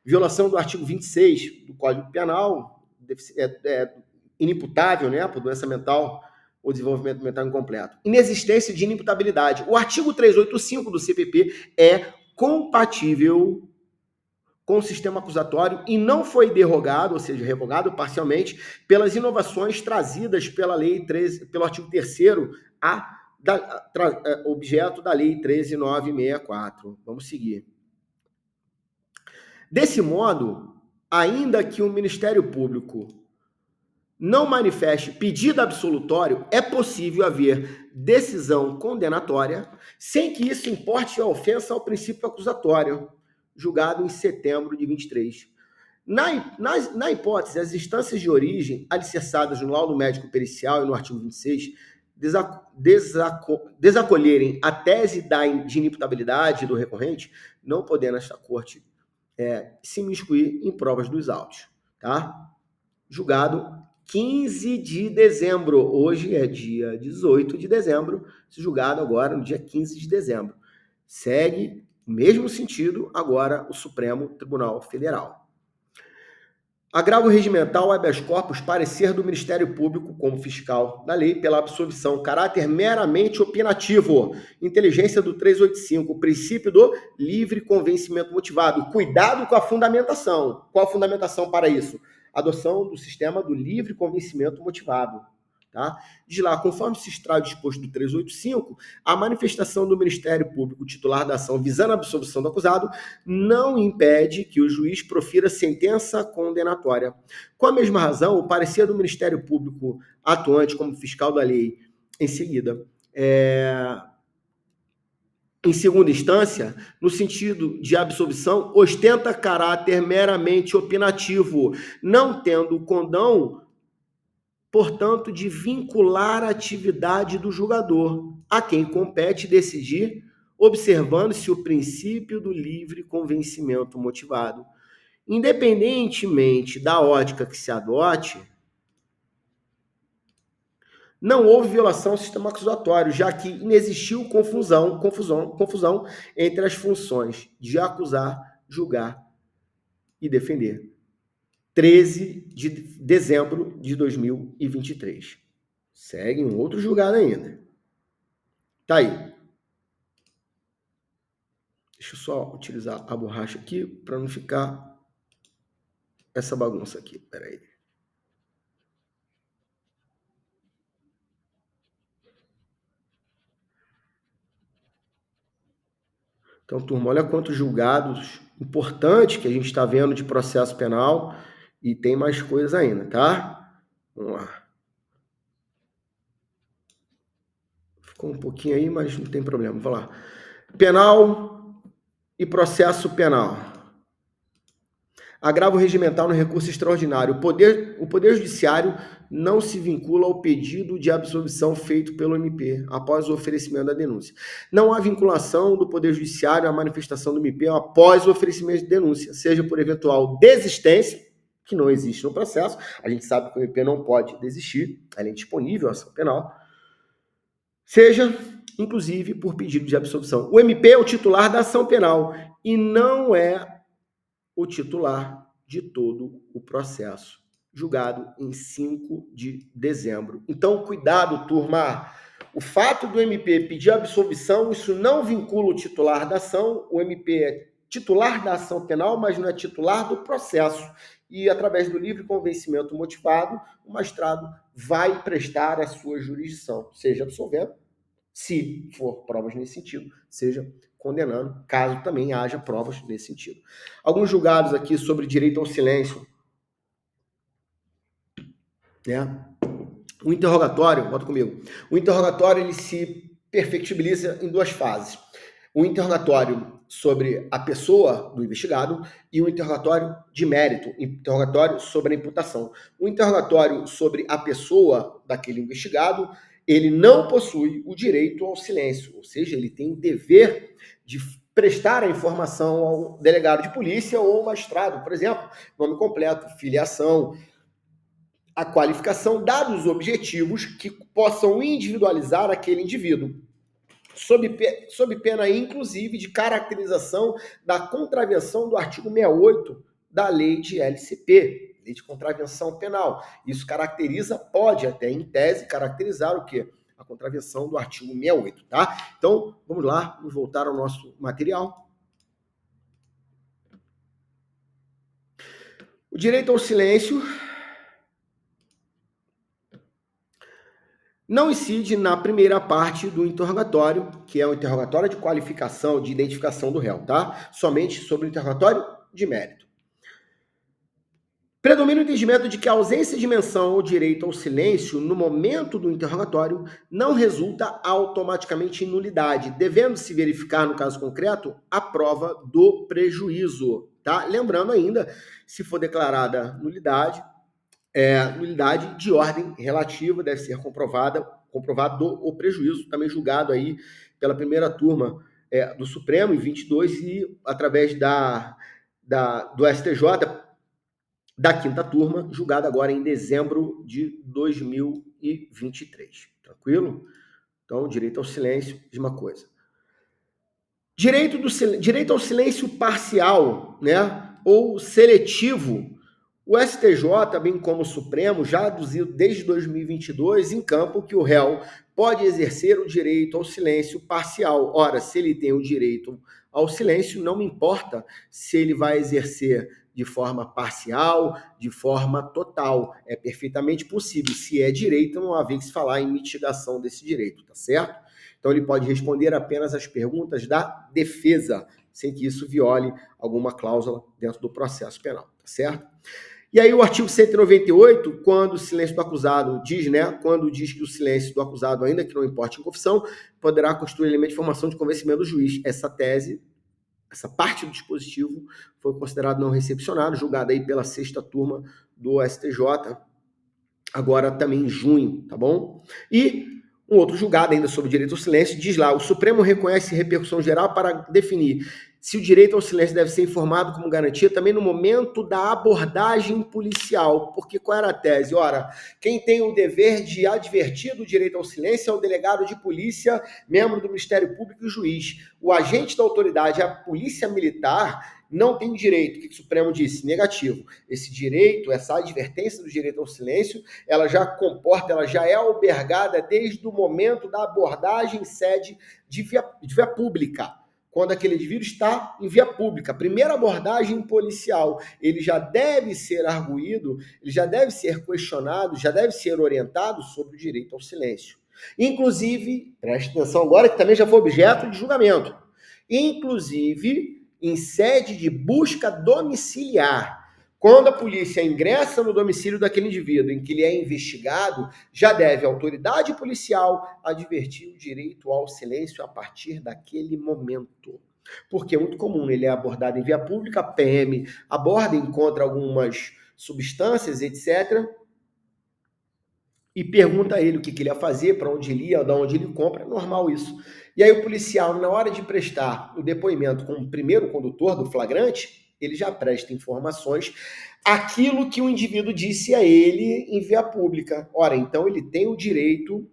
violação do artigo 26 do Código Penal, inimputável, né, por doença mental ou desenvolvimento mental incompleto. Inexistência de inimputabilidade. O artigo 385 do CPP é compatível com o sistema acusatório e não foi derrogado, ou seja, revogado parcialmente, pelas inovações trazidas pela Lei 13, pelo artigo 3º, objeto da Lei 13.964. Vamos seguir. Desse modo, ainda que o Ministério Público não manifeste pedido absolutório, é possível haver decisão condenatória sem que isso importe a ofensa ao princípio acusatório, julgado em setembro de 23. Na hipótese, as instâncias de origem alicerçadas no laudo médico pericial e no artigo 26 desacolherem a tese de inimputabilidade do recorrente, não podendo esta corte se imiscuir em provas dos autos. Tá? Julgado 15 de dezembro. Hoje é dia 18 de dezembro, julgado agora no dia 15 de dezembro. Segue o mesmo sentido agora o Supremo Tribunal Federal. Agravo regimental, habeas corpus, parecer do Ministério Público como fiscal da lei pela absolvição, caráter meramente opinativo, inteligência do 385, princípio do livre convencimento motivado. Cuidado com a fundamentação. Qual a fundamentação para isso? Adoção do sistema do livre convencimento motivado. Tá? Diz lá, conforme se extrai o disposto do 385, a manifestação do Ministério Público titular da ação visando a absolvição do acusado não impede que o juiz profira sentença condenatória. Com a mesma razão, o parecer do Ministério Público atuante como fiscal da lei, em seguida, em segunda instância, no sentido de absolvição, ostenta caráter meramente opinativo, não tendo condão, portanto, de vincular a atividade do julgador, a quem compete decidir, observando-se o princípio do livre convencimento motivado. Independentemente da ótica que se adote, não houve violação ao sistema acusatório, já que inexistiu confusão entre as funções de acusar, julgar e defender. 13 de dezembro de 2023. Segue um outro julgado ainda. Tá aí. Deixa eu só utilizar a borracha aqui para não ficar essa bagunça aqui. Espera aí. Então, turma, olha quantos julgados importantes que a gente está vendo de processo penal e tem mais coisas ainda, tá? Vamos lá. Ficou um pouquinho aí, mas não tem problema. Vamos lá. Penal e processo penal. Agravo regimental no recurso extraordinário. O Poder Judiciário não se vincula ao pedido de absolvição feito pelo MP após o oferecimento da denúncia. Não há vinculação do Poder Judiciário à manifestação do MP após o oferecimento de denúncia, seja por eventual desistência, que não existe no processo. A gente sabe que o MP não pode desistir, ela é indisponível a ação penal, seja, inclusive, por pedido de absolvição. O MP é o titular da ação penal e não é o titular de todo o processo, julgado em 5 de dezembro. Então, cuidado, turma. O fato do MP pedir absolvição, isso não vincula o titular da ação. O MP é titular da ação penal, mas não é titular do processo. E, através do livre convencimento motivado, o magistrado vai prestar a sua jurisdição, seja absolvendo, se for provas nesse sentido, seja condenando, caso também haja provas nesse sentido. Alguns julgados aqui sobre direito ao silêncio. Né? O interrogatório, bota comigo, o interrogatório ele se perfectibiliza em duas fases. O interrogatório sobre a pessoa do investigado e o interrogatório de mérito, interrogatório sobre a imputação. O interrogatório sobre a pessoa daquele investigado, ele não possui o direito ao silêncio, ou seja, ele tem o dever de prestar a informação ao delegado de polícia ou ao magistrado, por exemplo, nome completo, filiação, a qualificação, dados os objetivos que possam individualizar aquele indivíduo, sob pena, inclusive, de caracterização da contravenção do artigo 68 da lei de LCP, lei de contravenção penal. Isso caracteriza, pode até em tese caracterizar o quê? A contravenção do artigo 68, tá? Então, vamos lá, vamos voltar ao nosso material. O direito ao silêncio não incide na primeira parte do interrogatório, que é o interrogatório de qualificação, de identificação do réu, tá? Somente sobre o interrogatório de mérito. Predomina o entendimento de que a ausência de menção ao direito ao silêncio no momento do interrogatório não resulta automaticamente em nulidade, devendo-se verificar, no caso concreto, a prova do prejuízo, tá? Lembrando ainda, se for declarada nulidade, nulidade de ordem relativa, deve ser comprovado o prejuízo, também julgado aí pela primeira turma do Supremo em 22 e através do STJ da quinta turma, julgado agora em dezembro de 2023. Tranquilo? Então, direito ao silêncio, mesma coisa. Direito ao silêncio parcial, né, ou seletivo. O STJ, bem como o Supremo, já aduziu desde 2022 em campo que o réu pode exercer o direito ao silêncio parcial. Ora, se ele tem o direito ao silêncio, não me importa se ele vai exercer de forma parcial, de forma total. É perfeitamente possível. Se é direito, não há que se falar em mitigação desse direito, tá certo? Então, ele pode responder apenas às perguntas da defesa, sem que isso viole alguma cláusula dentro do processo penal, tá certo? E aí o artigo 198, quando o silêncio do acusado diz, né, quando diz que o silêncio do acusado, ainda que não importe em confissão, poderá constituir elemento de formação de convencimento do juiz. Essa tese, essa parte do dispositivo foi considerada não recepcionada, julgada aí pela sexta turma do STJ, agora também em junho, tá bom? E um outro julgado ainda sobre direito ao silêncio diz lá, o Supremo reconhece repercussão geral para definir se o direito ao silêncio deve ser informado como garantia também no momento da abordagem policial. Porque qual era a tese? Ora, quem tem o dever de advertir do direito ao silêncio é o delegado de polícia, membro do Ministério Público e o juiz. O agente da autoridade, a polícia militar, não tem direito. O que o Supremo disse? Negativo. Esse direito, essa advertência do direito ao silêncio, ela já comporta, ela já é albergada desde o momento da abordagem em sede de via pública. Quando aquele indivíduo está em via pública, a primeira abordagem policial, ele já deve ser arguído, ele já deve ser questionado, já deve ser orientado sobre o direito ao silêncio. Inclusive, preste atenção agora, que também já foi objeto de julgamento, inclusive em sede de busca domiciliar. Quando a polícia ingressa no domicílio daquele indivíduo em que ele é investigado, já deve a autoridade policial advertir o direito ao silêncio a partir daquele momento. Porque é muito comum, ele é abordado em via pública, a PM aborda, encontra algumas substâncias, etc., e pergunta a ele o que ele ia fazer, para onde ele ia, de onde ele compra, é normal isso. E aí o policial, na hora de prestar o depoimento com o primeiro condutor do flagrante, ele já presta informações, aquilo que o indivíduo disse a ele em via pública. Ora, então ele tem o direito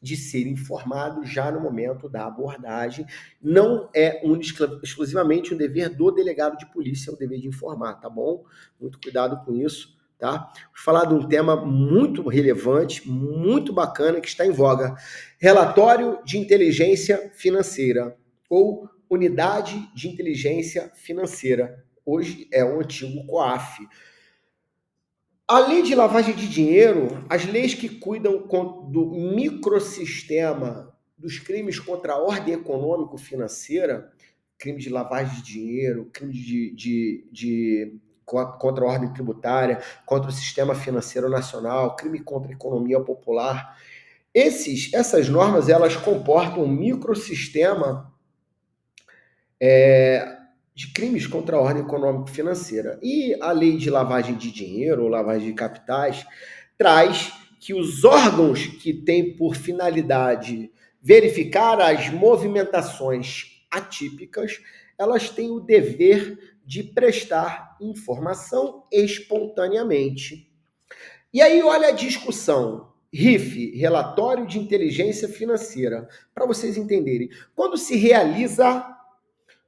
de ser informado já no momento da abordagem. Não é exclusivamente um dever do delegado de polícia, é o dever de informar, tá bom? Muito cuidado com isso, tá? Vou falar de um tema muito relevante, muito bacana, que está em voga. Relatório de inteligência financeira, ou Unidade de Inteligência Financeira. Hoje é o antigo COAF. A lei de lavagem de dinheiro, as leis que cuidam do microsistema dos crimes contra a ordem econômico-financeira, crime de lavagem de dinheiro, crime contra a ordem tributária, contra o sistema financeiro nacional, crime contra a economia popular, essas normas, elas comportam um microsistema de crimes contra a ordem econômica e financeira. E a lei de lavagem de dinheiro, ou lavagem de capitais, traz que os órgãos que têm por finalidade verificar as movimentações atípicas, elas têm o dever de prestar informação espontaneamente. E aí, olha a discussão. RIF, Relatório de Inteligência Financeira, para vocês entenderem. Quando se realiza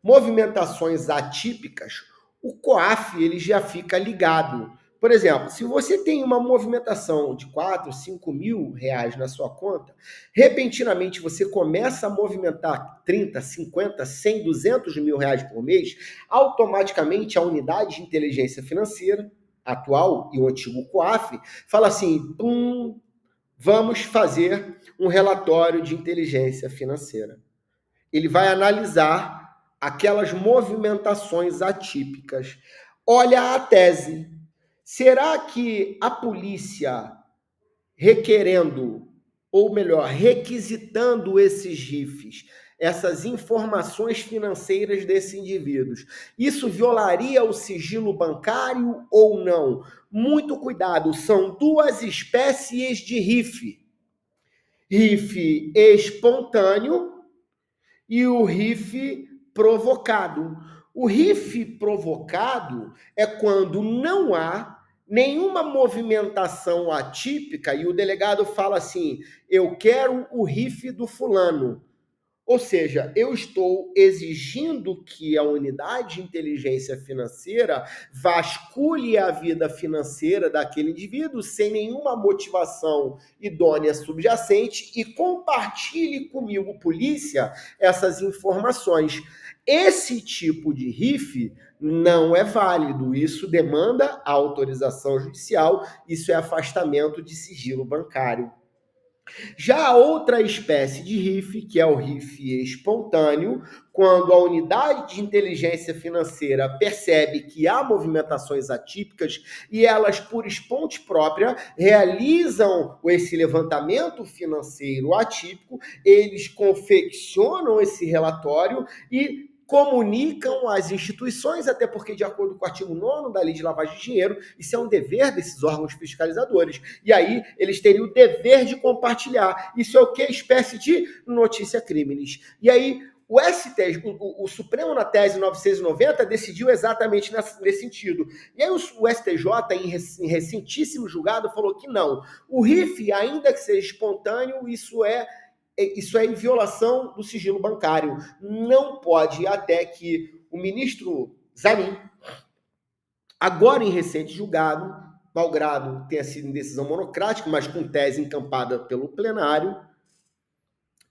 movimentações atípicas, o COAF ele já fica ligado. Por exemplo, se você tem uma movimentação de 4, 5 mil reais na sua conta, repentinamente você começa a movimentar 30, 50, 100, 200 mil reais por mês, automaticamente a unidade de inteligência financeira, atual e o antigo COAF, fala assim, vamos fazer um relatório de inteligência financeira. Ele vai analisar aquelas movimentações atípicas. Olha a tese. Será que a polícia requerendo, ou melhor, requisitando esses RIFs, essas informações financeiras desses indivíduos, isso violaria o sigilo bancário ou não? Muito cuidado, são duas espécies de RIF. RIF espontâneo e o RIF provocado. O RIF provocado é quando não há nenhuma movimentação atípica e o delegado fala assim: eu quero o RIF do fulano. Ou seja, eu estou exigindo que a unidade de inteligência financeira vasculhe a vida financeira daquele indivíduo sem nenhuma motivação idônea subjacente e compartilhe comigo, polícia, essas informações. Esse tipo de RIF não é válido. Isso demanda autorização judicial, isso é afastamento de sigilo bancário. Já a outra espécie de RIF, que é o RIF espontâneo, quando a unidade de inteligência financeira percebe que há movimentações atípicas e elas, por esponte própria, realizam esse levantamento financeiro atípico, eles confeccionam esse relatório e comunicam às instituições, até porque, de acordo com o artigo 9º da Lei de Lavagem de Dinheiro, isso é um dever desses órgãos fiscalizadores. E aí, eles teriam o dever de compartilhar. Isso é o que? Espécie de notícia crimes. E aí, o Supremo, na tese 990, decidiu exatamente nesse sentido. E aí, o STJ, em recentíssimo julgado, falou que não. O RIF, ainda que seja espontâneo, isso é em violação do sigilo bancário. Não pode, até que o ministro Zanin, agora em recente julgado, malgrado tenha sido em decisão monocrática, mas com tese encampada pelo plenário,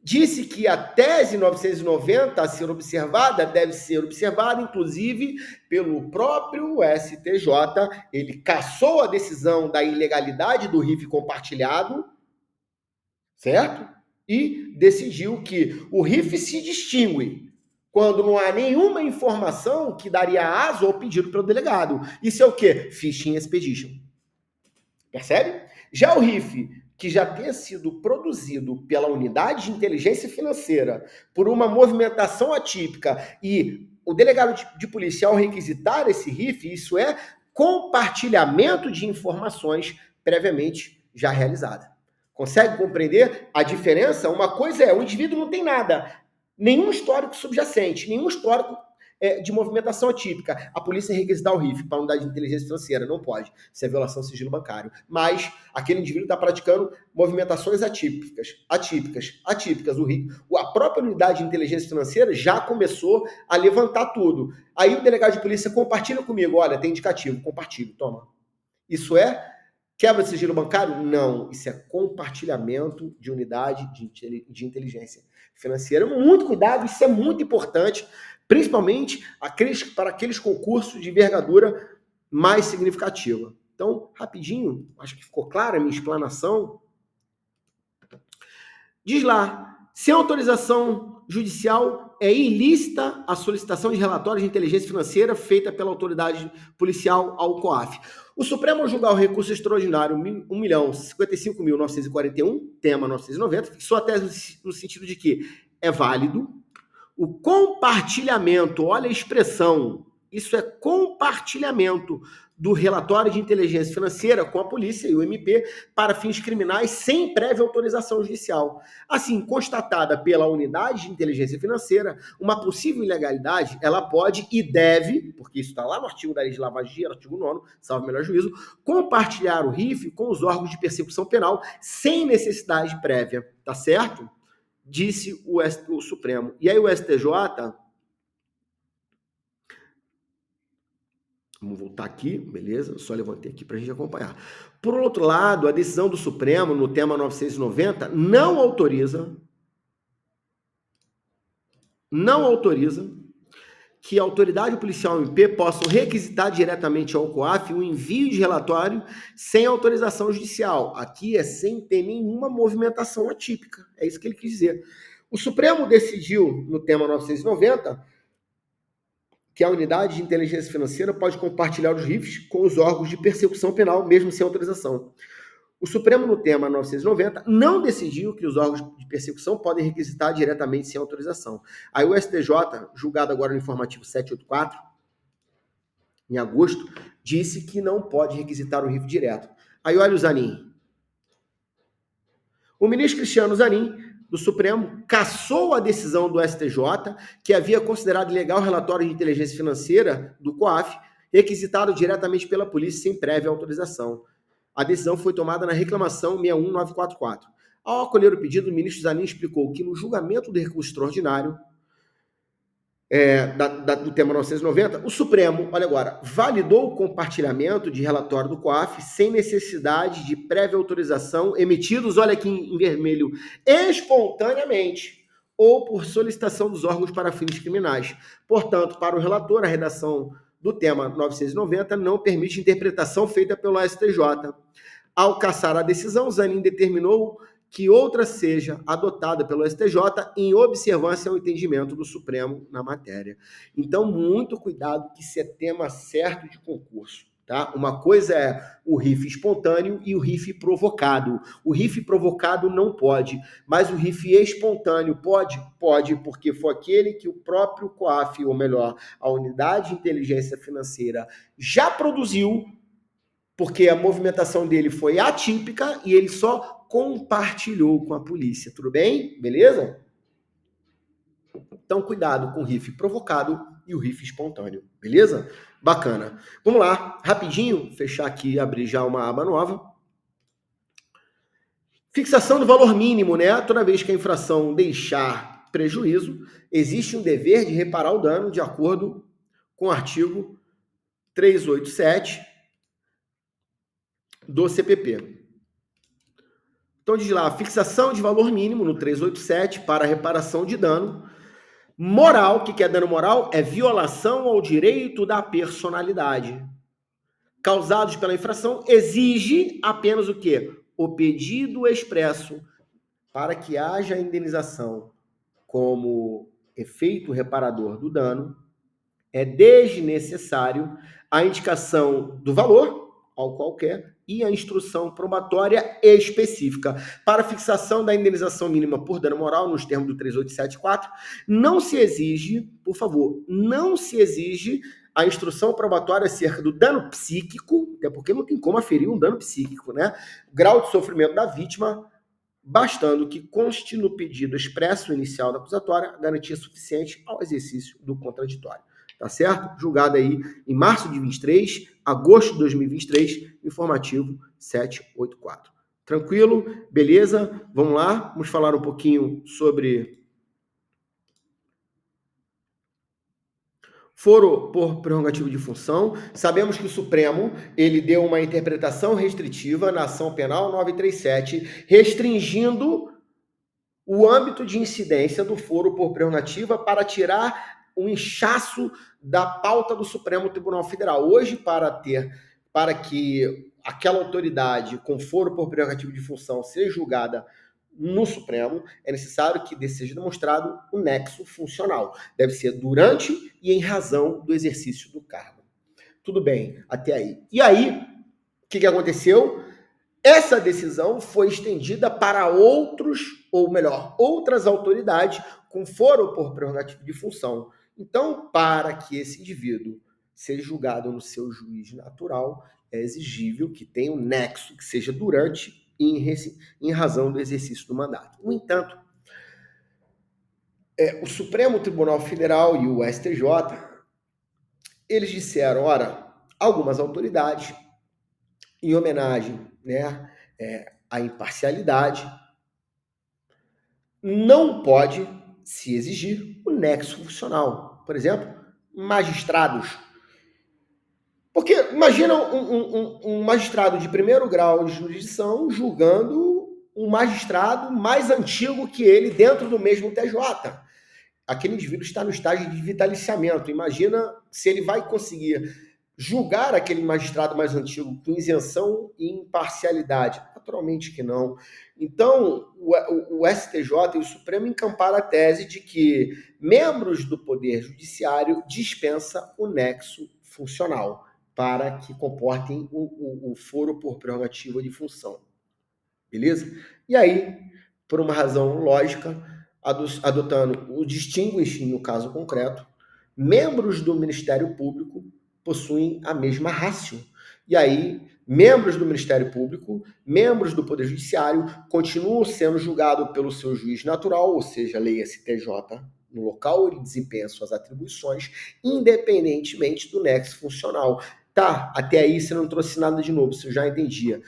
disse que a tese 990 a ser observada deve ser observada, inclusive, pelo próprio STJ. Ele cassou a decisão da ilegalidade do RIF compartilhado, certo? E decidiu que o RIF se distingue quando não há nenhuma informação que daria aso ao pedido pelo delegado. Isso é o quê? Phishing Expedition. Percebe? Já o RIF, que já tenha sido produzido pela unidade de inteligência financeira por uma movimentação atípica e o delegado de polícia, ao requisitar esse RIF, isso é compartilhamento de informações previamente já realizada. Consegue compreender a diferença? Uma coisa é, o indivíduo não tem nada, nenhum histórico subjacente, nenhum histórico de movimentação atípica. A polícia requisitar o RIF para a unidade de inteligência financeira, não pode. Isso é violação do sigilo bancário. Mas aquele indivíduo está praticando movimentações atípicas. O RIF, a própria unidade de inteligência financeira já começou a levantar tudo. Aí o delegado de polícia compartilha comigo, olha, tem indicativo, compartilho, toma. Isso é quebra de sigilo bancário? Não. Isso é compartilhamento de unidade de inteligência financeira. Muito cuidado, isso é muito importante, principalmente para aqueles concursos de envergadura mais significativa. Então, rapidinho, acho que ficou clara a minha explanação. Diz lá, sem autorização judicial, é ilícita a solicitação de relatórios de inteligência financeira feita pela autoridade policial ao COAF. O Supremo, ao julgar o recurso extraordinário 1.055.941, tema 990, fixou a tese no sentido de que é válido o compartilhamento, olha a expressão, isso é compartilhamento do relatório de inteligência financeira com a polícia e o MP para fins criminais sem prévia autorização judicial. Assim, constatada pela unidade de inteligência financeira, uma possível ilegalidade, ela pode e deve, porque isso está lá no artigo da Lei de Lavagem de Dinheiro, artigo 9º, salvo melhor juízo, compartilhar o RIF com os órgãos de persecução penal sem necessidade prévia, tá certo? Disse o Supremo. E aí o STJ Vamos voltar aqui, beleza? Só levantei aqui para a gente acompanhar. Por outro lado, a decisão do Supremo no tema 990 não autoriza que a autoridade policial MP possa requisitar diretamente ao COAF o envio de relatório sem autorização judicial. Aqui é sem ter nenhuma movimentação atípica. É isso que ele quis dizer. O Supremo decidiu, no tema 990, que a unidade de inteligência financeira pode compartilhar os RIFs com os órgãos de persecução penal, mesmo sem autorização. O Supremo, no tema 990, não decidiu que os órgãos de persecução podem requisitar diretamente sem autorização. Aí o STJ, julgado agora no informativo 784, em agosto, disse que não pode requisitar o RIF direto. Aí olha o Zanin. O ministro Cristiano Zanin, do Supremo, cassou a decisão do STJ, que havia considerado ilegal o relatório de inteligência financeira do COAF, requisitado diretamente pela polícia sem prévia autorização. A decisão foi tomada na reclamação 61944. Ao acolher o pedido, o ministro Zanin explicou que no julgamento do recurso extraordinário do tema 990, o Supremo, olha agora, validou o compartilhamento de relatório do COAF sem necessidade de prévia autorização, emitidos, olha aqui em vermelho, espontaneamente ou por solicitação dos órgãos para fins criminais. Portanto, para o relator, a redação do tema 990 não permite interpretação feita pelo STJ. Ao cassar a decisão, Zanin determinou que outra seja adotada pelo STJ em observância ao entendimento do Supremo na matéria. Então, muito cuidado, que isso é tema certo de concurso. Tá? Uma coisa é o RIF espontâneo e o RIF provocado. O RIF provocado não pode, mas o RIF espontâneo pode? Pode, porque foi aquele que o próprio COAF, ou melhor, a Unidade de Inteligência Financeira, já produziu, porque a movimentação dele foi atípica e ele só compartilhou com a polícia. Tudo bem? Beleza? Então, cuidado com o RIF provocado e o RIF espontâneo. Beleza? Bacana. Vamos lá, rapidinho, fechar aqui e abrir já uma aba nova. Fixação do valor mínimo, né? Toda vez que a infração deixar prejuízo, existe um dever de reparar o dano de acordo com o artigo 387 do CPP. Então, diz lá, fixação de valor mínimo no 387 para reparação de dano moral. O que é dano moral? É violação ao direito da personalidade. Causados pela infração, exige apenas o quê? O pedido expresso para que haja indenização como efeito reparador do dano. É desnecessário a indicação do valor ao qualquer e a instrução probatória específica. Para fixação da indenização mínima por dano moral, nos termos do 3874, não se exige, por favor, não se exige a instrução probatória acerca do dano psíquico, até porque não tem como aferir um dano psíquico, né? Grau de sofrimento da vítima, bastando que conste no pedido expresso inicial da acusatória garantia suficiente ao exercício do contraditório. Tá certo? Julgado aí em março de 23, agosto de 2023, informativo 784. Tranquilo? Beleza? Vamos lá? Vamos falar um pouquinho sobre foro por prerrogativo de função. Sabemos que o Supremo, ele deu uma interpretação restritiva na ação penal 937, restringindo o âmbito de incidência do foro por prerrogativa para tirar um inchaço da pauta do Supremo Tribunal Federal. Hoje, para que aquela autoridade com foro por prerrogativa de função seja julgada no Supremo, é necessário que seja demonstrado o nexo funcional. Deve ser durante e em razão do exercício do cargo. Tudo bem, até aí. E aí, o que aconteceu? Essa decisão foi estendida para outras autoridades com foro por prerrogativa de função. Então, para que esse indivíduo seja julgado no seu juiz natural, é exigível que tenha um nexo, que seja durante e em razão do exercício do mandato. No entanto, o Supremo Tribunal Federal e o STJ, eles disseram, ora, algumas autoridades, em homenagem, né, à imparcialidade, não pode se exigir o nexo funcional. Por exemplo, magistrados Porque imagina um magistrado de primeiro grau de jurisdição julgando um magistrado mais antigo que ele dentro do mesmo TJ. Aquele indivíduo está no estágio de vitaliciamento. Imagina se ele vai conseguir julgar aquele magistrado mais antigo com isenção e imparcialidade. Naturalmente que não. Então, o STJ e o Supremo encamparam a tese de que membros do Poder Judiciário dispensa o nexo funcional para que comportem o foro por prerrogativa de função. Beleza? E aí, por uma razão lógica, adotando o distinguishing no caso concreto, membros do Ministério Público possuem a mesma ratio. E aí, membros do Ministério Público, membros do Poder Judiciário, continuam sendo julgados pelo seu juiz natural, ou seja, a lei STJ, no local ele desempenha suas atribuições, independentemente do nexo funcional. Tá, até aí você não trouxe nada de novo, você já entendia.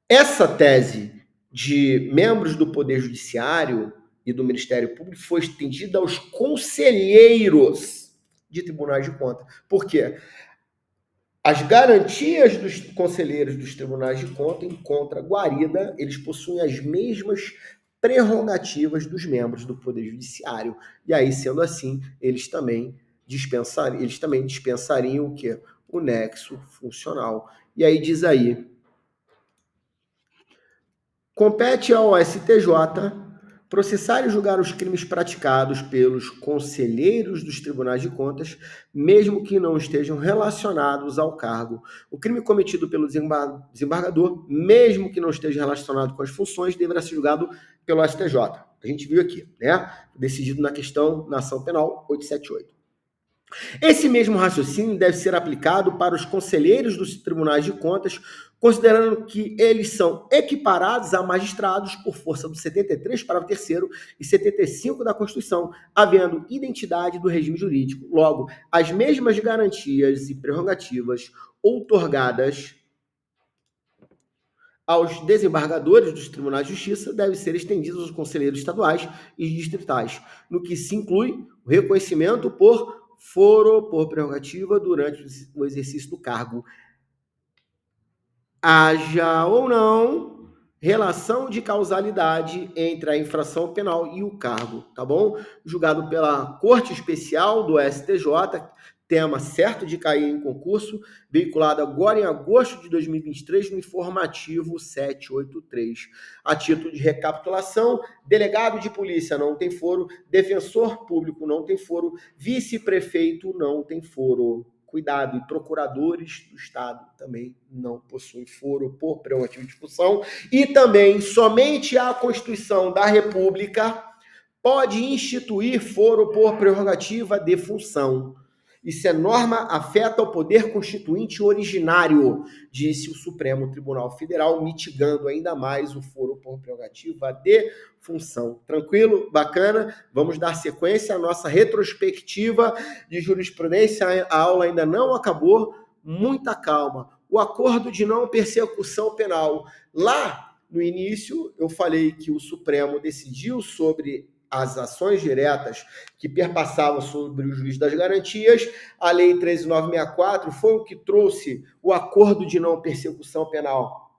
Essa tese de membros do Poder Judiciário e do Ministério Público foi estendida aos conselheiros de tribunais de contas. Por quê? As garantias dos conselheiros dos tribunais de contas, em contraguarida, eles possuem as mesmas prerrogativas dos membros do Poder Judiciário. E aí, sendo assim, eles também dispensariam o quê? O nexo funcional. E aí diz aí: compete ao STJ processar e julgar os crimes praticados pelos conselheiros dos tribunais de contas, mesmo que não estejam relacionados ao cargo. O crime cometido pelo desembargador, mesmo que não esteja relacionado com as funções, deverá ser julgado pelo STJ. A gente viu aqui, né? Decidido na questão na ação penal 878. Esse mesmo raciocínio deve ser aplicado para os conselheiros dos tribunais de contas, considerando que eles são equiparados a magistrados por força do 73, parágrafo 3º, e 75 da Constituição, havendo identidade do regime jurídico. Logo, as mesmas garantias e prerrogativas outorgadas aos desembargadores dos tribunais de justiça devem ser estendidas aos conselheiros estaduais e distritais, no que se inclui o reconhecimento por foro por prerrogativa durante o exercício do cargo. Haja ou não relação de causalidade entre a infração penal e o cargo, tá bom? Julgado pela Corte Especial do STJ, tema certo de cair em concurso, veiculado agora em agosto de 2023 no informativo 783. A título de recapitulação, delegado de polícia não tem foro, defensor público não tem foro, vice-prefeito não tem foro. Cuidado, e procuradores do Estado também não possuem foro por prerrogativa de função. E também, somente a Constituição da República pode instituir foro por prerrogativa de função. E se a norma afeta o poder constituinte originário, disse o Supremo Tribunal Federal, mitigando ainda mais o foro por prerrogativa de função. Tranquilo? Bacana? Vamos dar sequência à nossa retrospectiva de jurisprudência. A aula ainda não acabou. Muita calma. O acordo de não persecução penal. Lá no início, eu falei que o Supremo decidiu sobre as ações diretas que perpassavam sobre o juiz das garantias. A Lei 13.964 foi o que trouxe o acordo de não persecução penal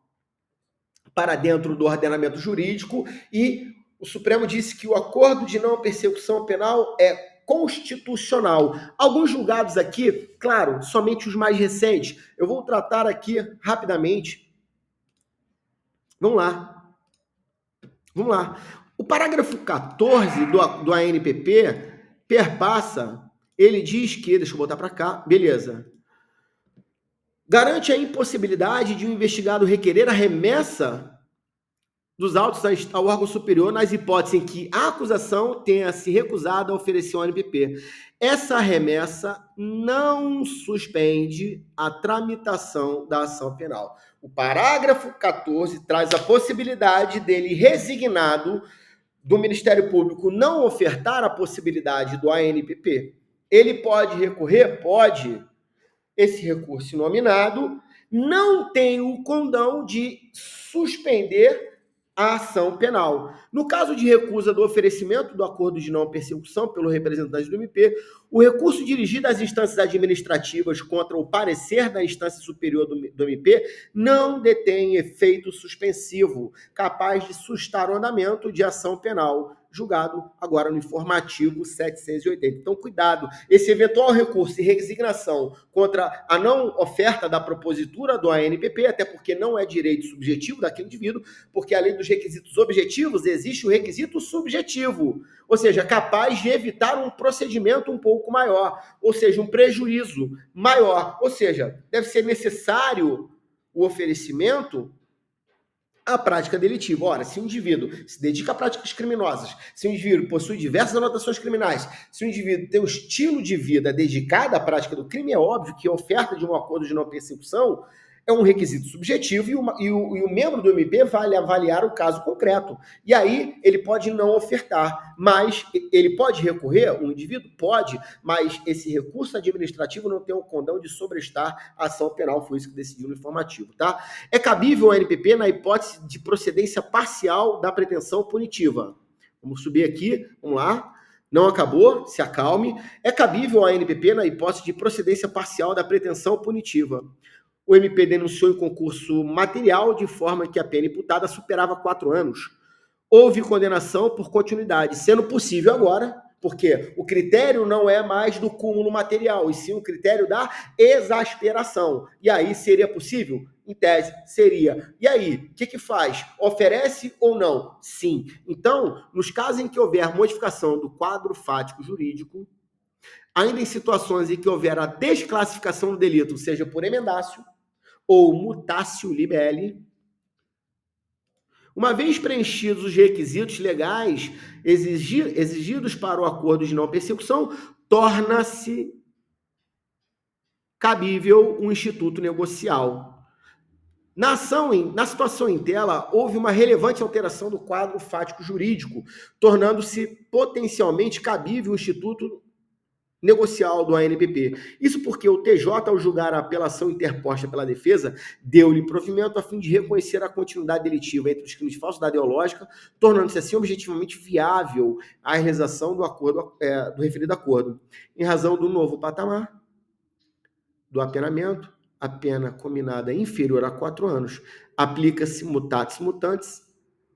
para dentro do ordenamento jurídico, e o Supremo disse que o acordo de não persecução penal é constitucional. Alguns julgados aqui, claro, somente os mais recentes. Eu vou tratar aqui rapidamente. Vamos lá. O parágrafo 14 do ANPP perpassa, ele diz que, deixa eu botar para cá, beleza. Garante a impossibilidade de um investigado requerer a remessa dos autos ao órgão superior nas hipóteses em que a acusação tenha se recusado a oferecer ao ANPP. Essa remessa não suspende a tramitação da ação penal. O parágrafo 14 traz a possibilidade dele, resignado, do Ministério Público não ofertar a possibilidade do ANPP. Ele pode recorrer? Pode. Esse recurso nominado não tem o condão de suspender a ação penal. No caso de recusa do oferecimento do acordo de não persecução pelo representante do MP, o recurso dirigido às instâncias administrativas contra o parecer da instância superior do MP não detém efeito suspensivo, capaz de sustar o andamento de ação penal, julgado agora no informativo 780. Então, cuidado, esse eventual recurso e resignação contra a não oferta da propositura do ANPP, até porque não é direito subjetivo daquele indivíduo, porque além dos requisitos objetivos, existe o requisito subjetivo, ou seja, capaz de evitar um procedimento um pouco maior, ou seja, um prejuízo maior, ou seja, deve ser necessário o oferecimento à prática delitiva. Ora, se o indivíduo se dedica a práticas criminosas, se o indivíduo possui diversas anotações criminais, se o indivíduo tem um estilo de vida dedicado à prática do crime, é óbvio que a oferta de um acordo de não persecução é um requisito subjetivo e o membro do MP vai avaliar o caso concreto. E aí ele pode não ofertar, mas ele pode recorrer, o indivíduo pode, mas esse recurso administrativo não tem o condão de sobrestar a ação penal, foi isso que decidiu no informativo, tá? É cabível ao ANPP na hipótese de procedência parcial da pretensão punitiva. Vamos subir aqui, vamos lá. Não acabou, se acalme. É cabível ao ANPP na hipótese de procedência parcial da pretensão punitiva. O MP denunciou em concurso material de forma que a pena imputada superava 4 anos. Houve condenação por continuidade, sendo possível agora, porque o critério não é mais do cúmulo material, e sim o critério da exasperação. E aí seria possível? Em tese, seria. E aí, o que faz? Oferece ou não? Sim. Então, nos casos em que houver modificação do quadro fático jurídico, ainda em situações em que houver a desclassificação do delito, seja por emendácio, ou mutatio libelli, uma vez preenchidos os requisitos legais exigidos para o acordo de não persecução, torna-se cabível um instituto negocial. Na situação em tela, houve uma relevante alteração do quadro fático jurídico, tornando-se potencialmente cabível o instituto negocial do ANPP. Isso porque o TJ, ao julgar a apelação interposta pela defesa, deu-lhe provimento a fim de reconhecer a continuidade delitiva entre os crimes de falsidade ideológica, tornando-se assim objetivamente viável a realização do acordo, do referido acordo. Em razão do novo patamar do apenamento, a pena combinada inferior a 4 anos, aplica-se mutatis mutandis,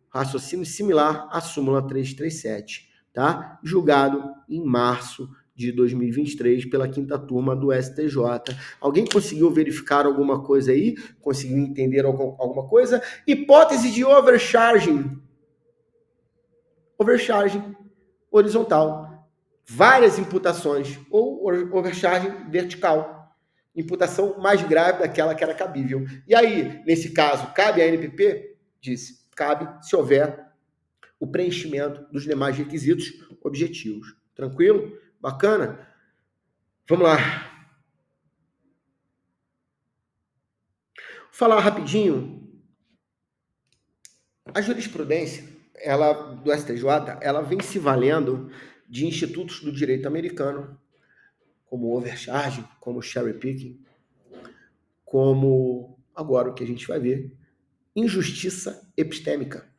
raciocínio similar à súmula 337, tá? Julgado em março de 2023 pela 5ª turma do STJ. Alguém conseguiu verificar alguma coisa aí? Conseguiu entender alguma coisa? Hipótese de overcharging. Overcharging horizontal. Várias imputações. Ou overcharging vertical. Imputação mais grave daquela que era cabível. E aí, nesse caso, cabe a ANPP? Disse, cabe se houver o preenchimento dos demais requisitos objetivos. Tranquilo? Bacana? Vamos lá. Vou falar rapidinho. A jurisprudência do STJ, ela vem se valendo de institutos do direito americano, como overcharging, como cherry picking, como, agora o que a gente vai ver, injustiça epistêmica.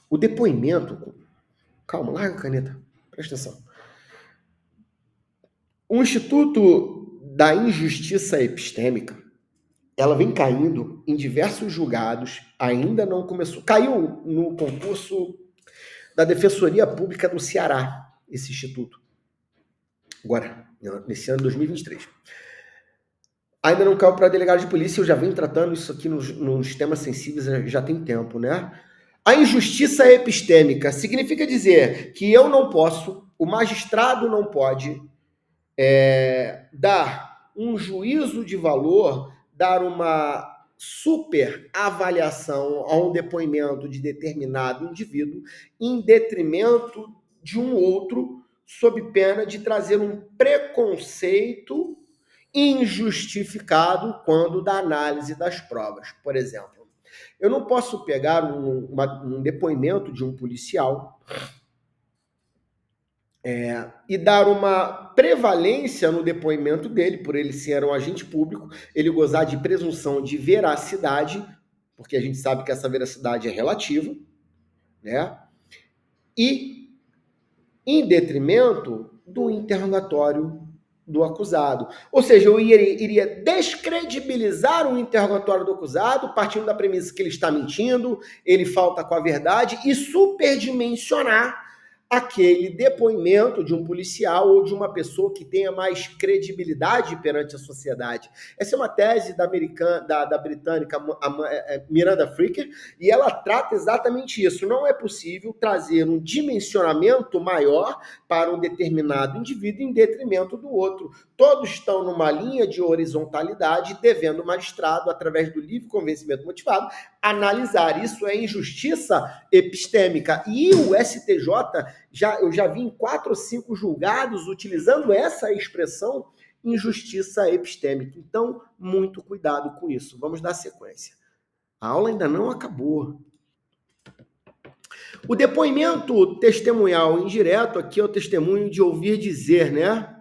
O depoimento... Calma, larga a caneta. Presta atenção. O Instituto da Injustiça Epistêmica, ela vem caindo em diversos julgados, ainda não começou. Caiu no concurso da Defensoria Pública do Ceará, esse instituto. Agora, nesse ano de 2023. Ainda não caiu para delegado de polícia, eu já venho tratando isso aqui nos temas sensíveis já tem tempo, né? A injustiça epistêmica significa dizer que eu não posso, o magistrado não pode dar um juízo de valor, dar uma super avaliação a um depoimento de determinado indivíduo em detrimento de um outro, sob pena de trazer um preconceito injustificado quando da análise das provas. Por exemplo, eu não posso pegar um depoimento de um policial e dar uma prevalência no depoimento dele, por ele ser um agente público, ele gozar de presunção de veracidade, porque a gente sabe que essa veracidade é relativa, né? E em detrimento do interrogatório do acusado. Ou seja, eu iria descredibilizar o interrogatório do acusado, partindo da premissa que ele está mentindo, ele falta com a verdade, e superdimensionar aquele depoimento de um policial ou de uma pessoa que tenha mais credibilidade perante a sociedade. Essa é uma tese da britânica Miranda Fricker, e ela trata exatamente isso. Não é possível trazer um dimensionamento maior para um determinado indivíduo em detrimento do outro. Todos estão numa linha de horizontalidade, devendo o magistrado, através do livre convencimento motivado, analisar. Isso é injustiça epistêmica. E o STJ, eu já vi em 4 ou 5 julgados utilizando essa expressão, injustiça epistêmica. Então, muito cuidado com isso. Vamos dar sequência. A aula ainda não acabou. O depoimento testemunhal indireto, aqui é o testemunho de ouvir dizer, né?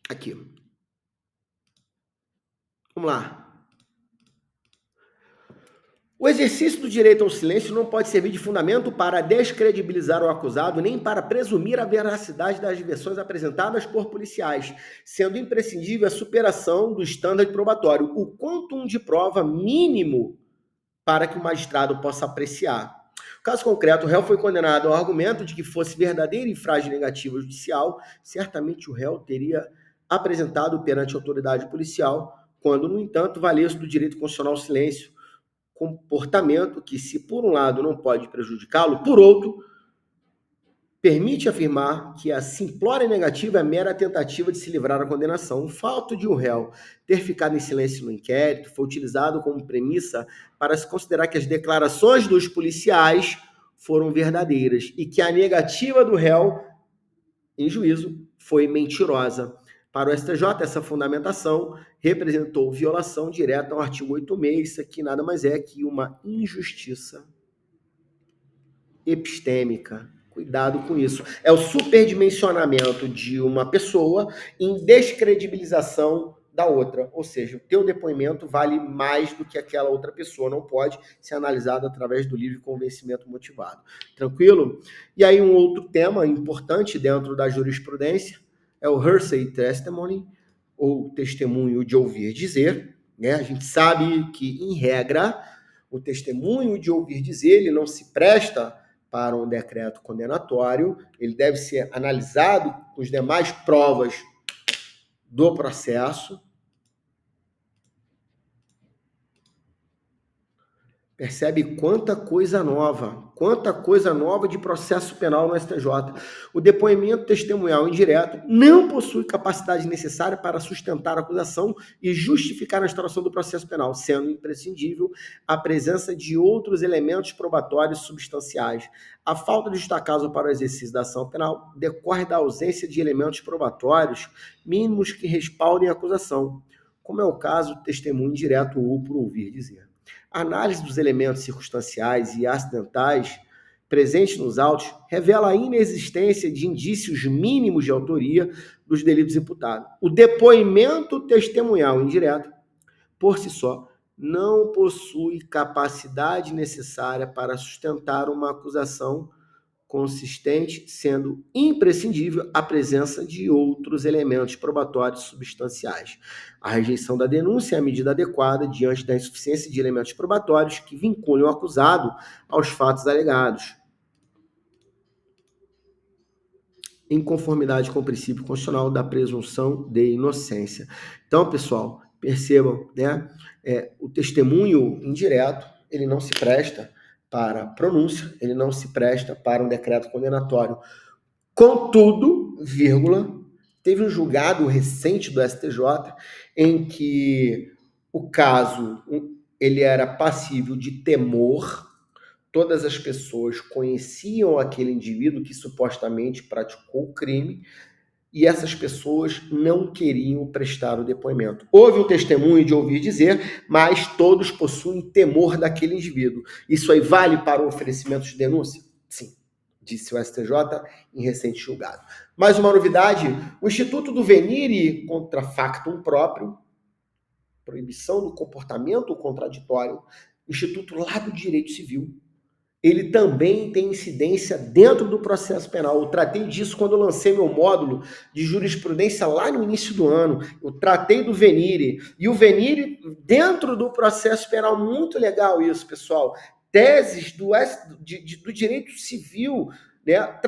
Aqui. Vamos lá. O exercício do direito ao silêncio não pode servir de fundamento para descredibilizar o acusado, nem para presumir a veracidade das versões apresentadas por policiais, sendo imprescindível a superação do estándar probatório, o quantum de prova mínimo para que o magistrado possa apreciar. No caso concreto, o réu foi condenado ao argumento de que fosse verdadeira e frágil negativa judicial, certamente o réu teria apresentado perante a autoridade policial, quando, no entanto, valesse do direito constitucional ao silêncio, comportamento que, se por um lado não pode prejudicá-lo, por outro, permite afirmar que a simplória negativa é mera tentativa de se livrar da condenação. O fato de o réu ter ficado em silêncio no inquérito foi utilizado como premissa para se considerar que as declarações dos policiais foram verdadeiras e que a negativa do réu em juízo foi mentirosa. Para o STJ, essa fundamentação representou violação direta ao artigo 86, isso aqui nada mais é que uma injustiça epistêmica. Cuidado com isso. É o superdimensionamento de uma pessoa em descredibilização da outra. Ou seja, o teu depoimento vale mais do que aquela outra pessoa. Não pode ser analisado através do livre convencimento motivado. Tranquilo? E aí um outro tema importante dentro da jurisprudência é o hearsay testimony, ou testemunho de ouvir dizer. Né? A gente sabe que, em regra, o testemunho de ouvir dizer ele não se presta para um decreto condenatório, ele deve ser analisado com as demais provas do processo. Percebe quanta coisa nova de processo penal no STJ. O depoimento testemunhal indireto não possui capacidade necessária para sustentar a acusação e justificar a instauração do processo penal, sendo imprescindível a presença de outros elementos probatórios substanciais. A falta de justa causa para o exercício da ação penal decorre da ausência de elementos probatórios mínimos que respaldem a acusação, como é o caso do testemunho indireto ou por ouvir dizer. A análise dos elementos circunstanciais e acidentais presentes nos autos revela a inexistência de indícios mínimos de autoria dos delitos imputados. O depoimento testemunhal indireto, por si só, não possui capacidade necessária para sustentar uma acusação consistente, sendo imprescindível a presença de outros elementos probatórios substanciais. A rejeição da denúncia é a medida adequada diante da insuficiência de elementos probatórios que vinculem o acusado aos fatos alegados, em conformidade com o princípio constitucional da presunção de inocência. Então, pessoal, percebam, né? O testemunho indireto, ele não se presta para pronúncia, ele não se presta para um decreto condenatório. Contudo, vírgula, teve um julgado recente do STJ em que o caso ele era passível de temor. Todas as pessoas conheciam aquele indivíduo que supostamente praticou o crime e essas pessoas não queriam prestar o depoimento. Houve um testemunho de ouvir dizer, mas todos possuem temor daquele indivíduo. Isso aí vale para o oferecimento de denúncia? Sim, disse o STJ em recente julgado. Mais uma novidade, o Instituto do Venire contra Factum próprio, proibição do comportamento contraditório, instituto lá do direito civil, ele também tem incidência dentro do processo penal. Eu tratei disso quando eu lancei meu módulo de jurisprudência lá no início do ano. Eu tratei do venire. E o venire dentro do processo penal, muito legal isso, pessoal. Teses do direito civil, né,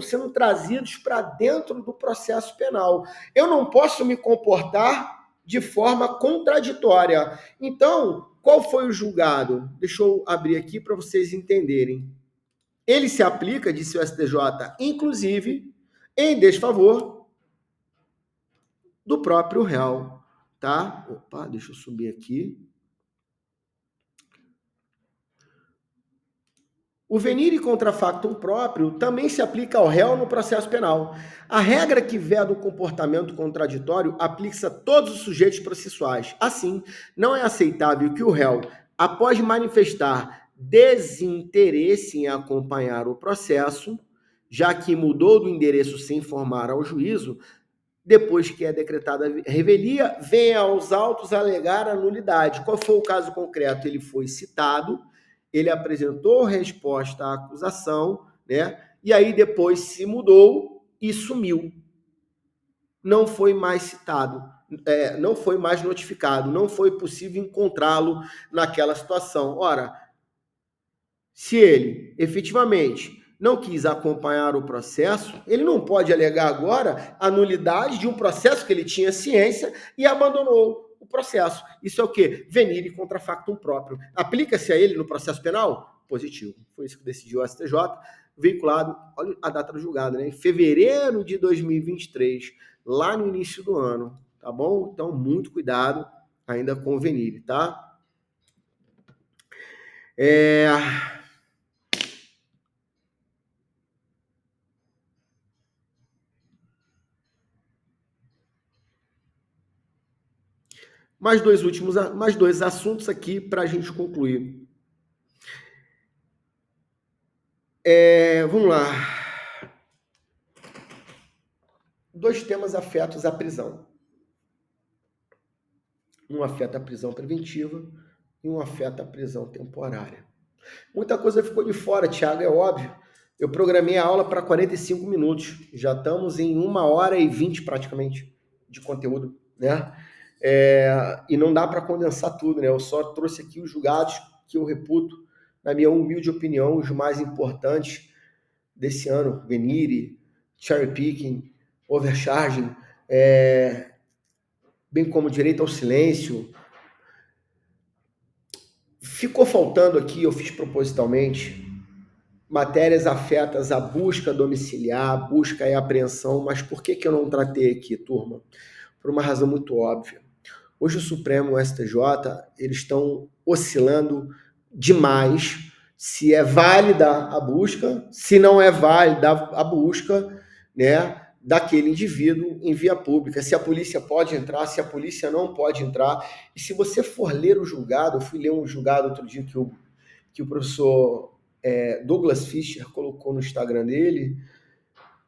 sendo trazidos para dentro do processo penal. Eu não posso me comportar de forma contraditória. Então, qual foi o julgado? Deixa eu abrir aqui para vocês entenderem. Ele se aplica, disse o STJ, inclusive, em desfavor do próprio réu, tá? Opa, deixa eu subir aqui. O venire contra factum próprio também se aplica ao réu no processo penal. A regra que veda o comportamento contraditório aplica-se a todos os sujeitos processuais. Assim, não é aceitável que o réu, após manifestar desinteresse em acompanhar o processo, já que mudou do endereço sem informar ao juízo, depois que é decretada a revelia, venha aos autos alegar a nulidade. Qual foi o caso concreto? Ele foi citado, ele apresentou resposta à acusação, né? E aí depois se mudou e sumiu. Não foi mais citado, não foi mais notificado, não foi possível encontrá-lo naquela situação. Ora, se ele efetivamente não quis acompanhar o processo, ele não pode alegar agora a nulidade de um processo que ele tinha ciência e abandonou o processo. Isso é o quê? Venire contra factum próprio. Aplica-se a ele no processo penal? Positivo. Foi isso que decidiu o STJ, veiculado, olha a data do julgado, né? Em fevereiro de 2023, lá no início do ano, tá bom? Então, muito cuidado ainda com o venire, tá? Mais dois assuntos aqui para a gente concluir. Vamos lá. Dois temas afetos à prisão. Um afeta a prisão preventiva e um afeta a prisão temporária. Muita coisa ficou de fora, Thiago, é óbvio. Eu programei a aula para 45 minutos. Já estamos em 1h20 praticamente de conteúdo, né? E não dá para condensar tudo, né? Eu só trouxe aqui os julgados que eu reputo, na minha humilde opinião, os mais importantes desse ano: venire, cherry picking, overcharging, bem como direito ao silêncio. Ficou faltando aqui, eu fiz propositalmente, matérias afetas à busca domiciliar, busca e apreensão. Mas por que eu não tratei aqui, turma? Por uma razão muito óbvia. Hoje o Supremo e o STJ, eles estão oscilando demais se é válida a busca, se não é válida a busca, né, daquele indivíduo em via pública, se a polícia pode entrar, se a polícia não pode entrar. E se você for ler o julgado, eu fui ler um julgado outro dia que o professor Douglas Fischer colocou no Instagram dele.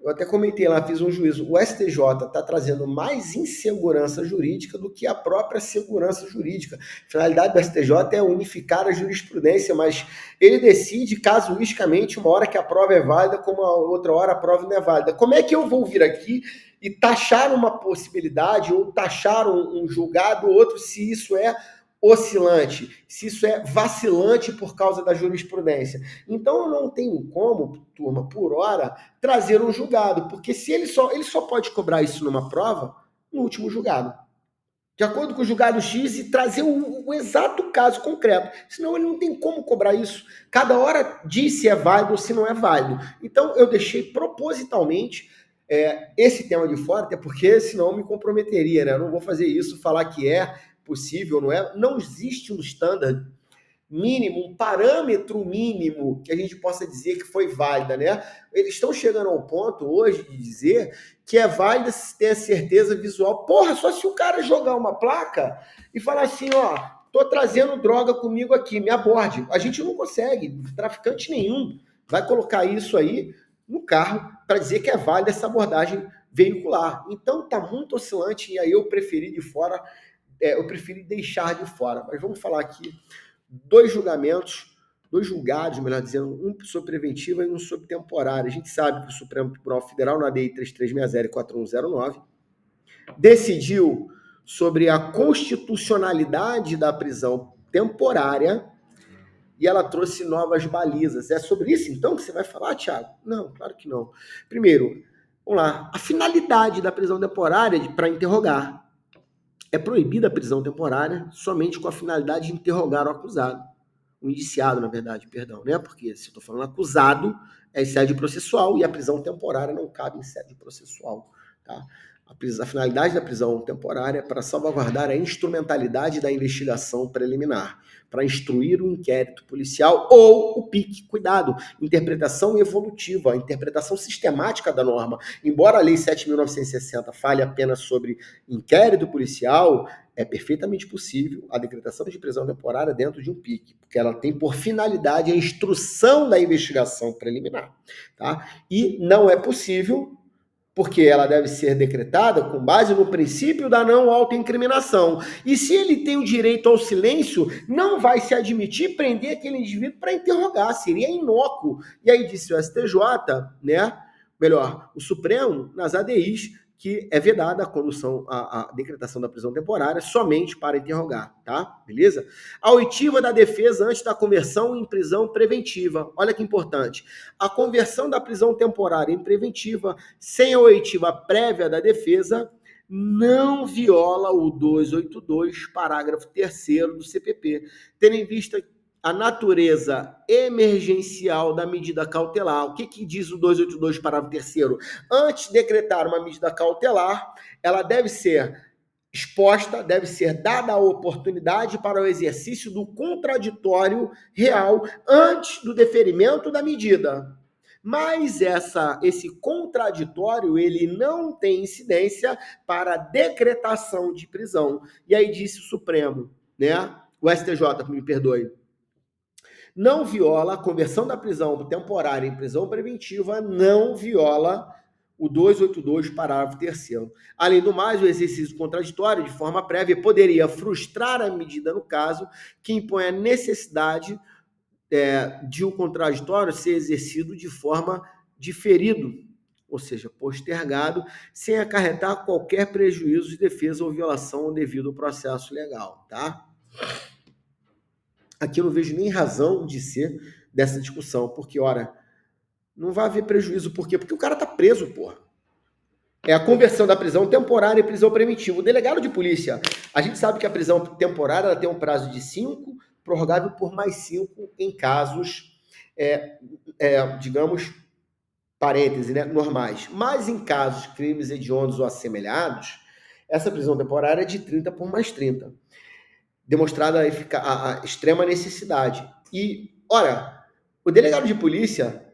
Eu até comentei lá, fiz um juízo. O STJ está trazendo mais insegurança jurídica do que a própria segurança jurídica. A finalidade do STJ é unificar a jurisprudência, mas ele decide casuisticamente uma hora que a prova é válida, como a outra hora a prova não é válida. Como é que eu vou vir aqui e taxar uma possibilidade ou taxar um julgado ou outro se isso é oscilante, se isso é vacilante por causa da jurisprudência? Então eu não tenho como, turma, por hora, trazer um julgado, porque se ele só pode cobrar isso numa prova no último julgado, de acordo com o julgado X, e trazer o exato caso concreto. Senão ele não tem como cobrar isso. Cada hora diz se é válido ou se não é válido. Então eu deixei propositalmente esse tema de fora, até porque senão eu me comprometeria, né? Eu não vou fazer isso, falar que é possível, não é? Não existe um standard mínimo, um parâmetro mínimo que a gente possa dizer que foi válida, né? Eles estão chegando ao ponto hoje de dizer que é válida se tem a certeza visual. Porra, só se o cara jogar uma placa e falar assim, ó, tô trazendo droga comigo aqui, me aborde. A gente não consegue, traficante nenhum vai colocar isso aí no carro para dizer que é válida essa abordagem veicular. Então tá muito oscilante e aí eu preferi de fora eu preferi deixar de fora. Mas vamos falar aqui dois julgados, melhor dizendo, um sobre preventiva e um sobre temporária. A gente sabe que o Supremo Tribunal Federal, na DI 3360 e 4109, decidiu sobre a constitucionalidade da prisão temporária e ela trouxe novas balizas. É sobre isso, então, que você vai falar, Thiago? Não, claro que não. Primeiro, vamos lá, a finalidade da prisão temporária é para interrogar. É proibida a prisão temporária somente com a finalidade de interrogar o acusado. O indiciado, na verdade, perdão, né? Porque se eu estou falando acusado, é em sede processual e a prisão temporária não cabe em sede processual, tá? A finalidade da prisão temporária é para salvaguardar a instrumentalidade da investigação preliminar, para instruir o inquérito policial ou o PIC. Cuidado, interpretação evolutiva, interpretação sistemática da norma. Embora a Lei 7.960 fale apenas sobre inquérito policial, é perfeitamente possível a decretação de prisão temporária dentro de um PIC, porque ela tem por finalidade a instrução da investigação preliminar, tá? E não é possível porque ela deve ser decretada com base no princípio da não autoincriminação. E se ele tem o direito ao silêncio, não vai se admitir prender aquele indivíduo para interrogar, seria inócuo. E aí disse o STJ, né? Melhor, o Supremo, nas ADIs, que é vedada a condução, a decretação da prisão temporária somente para interrogar, tá? Beleza? A oitiva da defesa antes da conversão em prisão preventiva. Olha que importante. A conversão da prisão temporária em preventiva, sem a oitiva prévia da defesa, não viola o 282, parágrafo 3º do CPP, tendo em vista a natureza emergencial da medida cautelar. O que diz o 282, parágrafo 3º? Antes de decretar uma medida cautelar, ela deve ser exposta, deve ser dada a oportunidade para o exercício do contraditório real antes do deferimento da medida. Mas esse contraditório, ele não tem incidência para a decretação de prisão. E aí disse o Supremo, né? O STJ, me perdoe. Não viola a conversão da prisão temporária em prisão preventiva, não viola o 282, parágrafo 3º. Além do mais, o exercício contraditório de forma prévia poderia frustrar a medida no caso que impõe a necessidade de o contraditório ser exercido de forma diferido, ou seja, postergado, sem acarretar qualquer prejuízo de defesa ou violação ao devido processo legal, tá? Aqui eu não vejo nem razão de ser dessa discussão, porque, ora, não vai haver prejuízo. Por quê? Porque o cara tá preso, porra. É a conversão da prisão temporária em prisão preventiva. O delegado de polícia, a gente sabe que a prisão temporária ela tem um prazo de 5, prorrogável por mais 5 em casos, digamos, parêntese, né, normais. Mas em casos de crimes hediondos ou assemelhados, essa prisão temporária é de 30 por mais 30. Demonstrada a extrema necessidade. E, ora, o delegado de polícia,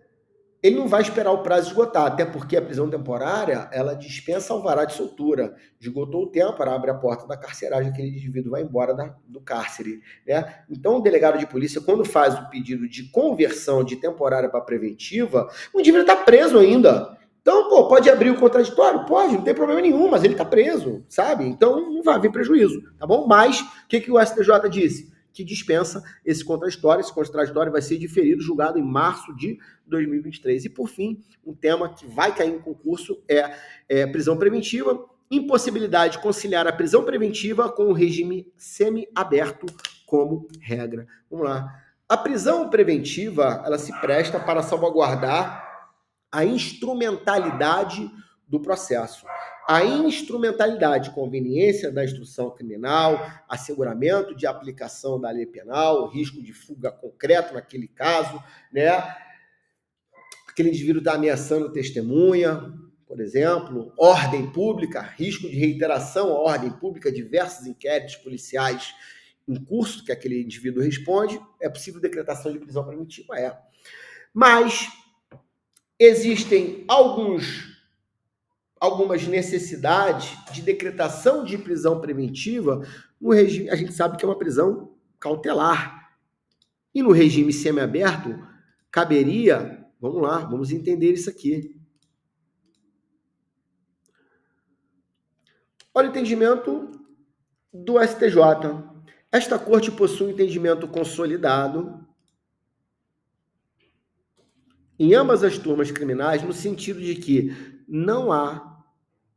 ele não vai esperar o prazo esgotar, até porque a prisão temporária, ela dispensa alvará de soltura. Esgotou o tempo, ela abre a porta da carceragem, aquele indivíduo vai embora do cárcere, né? Então, o delegado de polícia, quando faz o pedido de conversão de temporária para preventiva, o indivíduo está preso ainda. Então, pô, pode abrir o contraditório? Pode, não tem problema nenhum, mas ele está preso, sabe? Então, não vai haver prejuízo, tá bom? Mas, o que o STJ disse? Que dispensa esse contraditório. Esse contraditório vai ser diferido, julgado em março de 2023. E, por fim, um tema que vai cair em concurso é prisão preventiva, impossibilidade de conciliar a prisão preventiva com o regime semiaberto como regra. Vamos lá. A prisão preventiva, ela se presta para salvaguardar a instrumentalidade do processo. A instrumentalidade, conveniência da instrução criminal, asseguramento de aplicação da lei penal, risco de fuga concreto naquele caso, né? Aquele indivíduo está ameaçando testemunha, por exemplo, ordem pública, risco de reiteração à ordem pública, diversos inquéritos policiais em curso que aquele indivíduo responde, é possível decretação de prisão preventiva, Mas existem algumas necessidades de decretação de prisão preventiva no regime, a gente sabe que é uma prisão cautelar. E no regime semiaberto, caberia, vamos lá, vamos entender isso aqui. Olha o entendimento do STJ. Esta corte possui um entendimento consolidado em ambas as turmas criminais, no sentido de que não há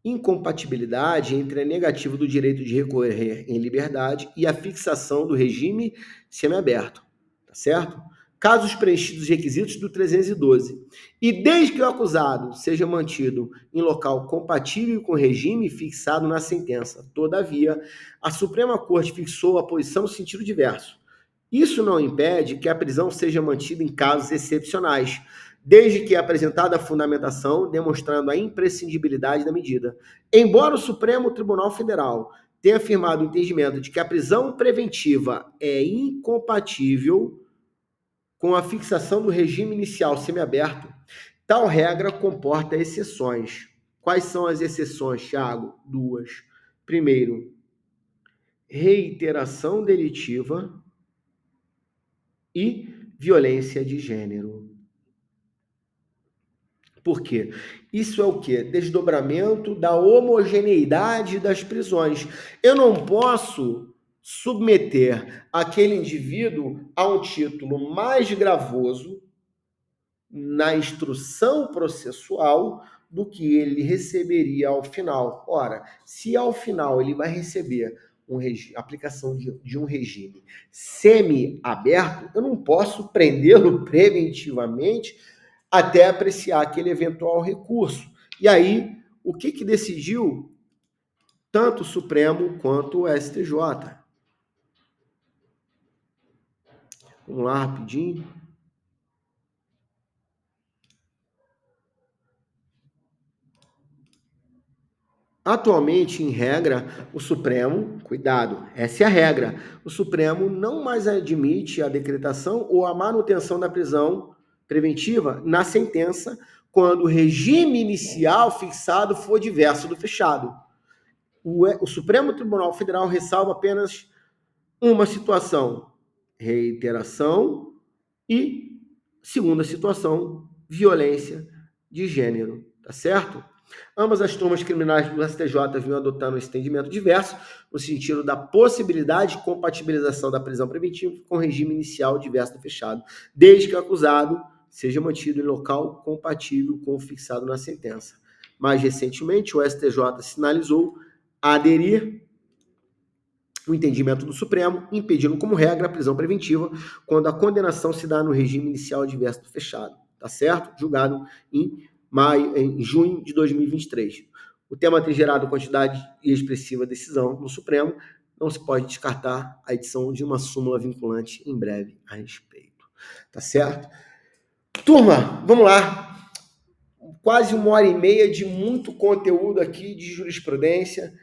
incompatibilidade entre a negativa do direito de recorrer em liberdade e a fixação do regime semiaberto, tá certo? Casos preenchidos os requisitos do 312. E desde que o acusado seja mantido em local compatível com o regime fixado na sentença. Todavia, a Suprema Corte fixou a posição no sentido diverso. Isso não impede que a prisão seja mantida em casos excepcionais, desde que apresentada a fundamentação demonstrando a imprescindibilidade da medida. Embora o Supremo Tribunal Federal tenha afirmado o entendimento de que a prisão preventiva é incompatível com a fixação do regime inicial semiaberto, tal regra comporta exceções. Quais são as exceções, Thiago? Duas. Primeiro, reiteração delitiva e violência de gênero. Por quê? Isso é o quê? Desdobramento da homogeneidade das prisões. Eu não posso submeter aquele indivíduo a um título mais gravoso na instrução processual do que ele receberia ao final. Ora, se ao final ele vai receber aplicação de um regime semi-aberto, eu não posso prendê-lo preventivamente até apreciar aquele eventual recurso. E aí, o que decidiu tanto o Supremo quanto o STJ? Vamos lá, rapidinho. Atualmente, em regra, o Supremo, cuidado, essa é a regra, o Supremo não mais admite a decretação ou a manutenção da prisão preventiva na sentença quando o regime inicial fixado for diverso do fechado. O Supremo Tribunal Federal ressalva apenas uma situação: reiteração e, segunda situação, violência de gênero, tá certo? Ambas as turmas criminais do STJ vinham adotando um entendimento diverso, no sentido da possibilidade de compatibilização da prisão preventiva com o regime inicial diverso do fechado, desde que o acusado seja mantido em local compatível com o fixado na sentença. Mais recentemente, o STJ sinalizou aderir o entendimento do Supremo, impedindo como regra a prisão preventiva quando a condenação se dá no regime inicial diverso do fechado, tá certo? Julgado em junho de 2023. O tema tem gerado quantidade expressiva decisão no Supremo, não se pode descartar a edição de uma súmula vinculante em breve a respeito, tá certo? Turma, vamos lá. Quase 1h30 de muito conteúdo aqui de jurisprudência,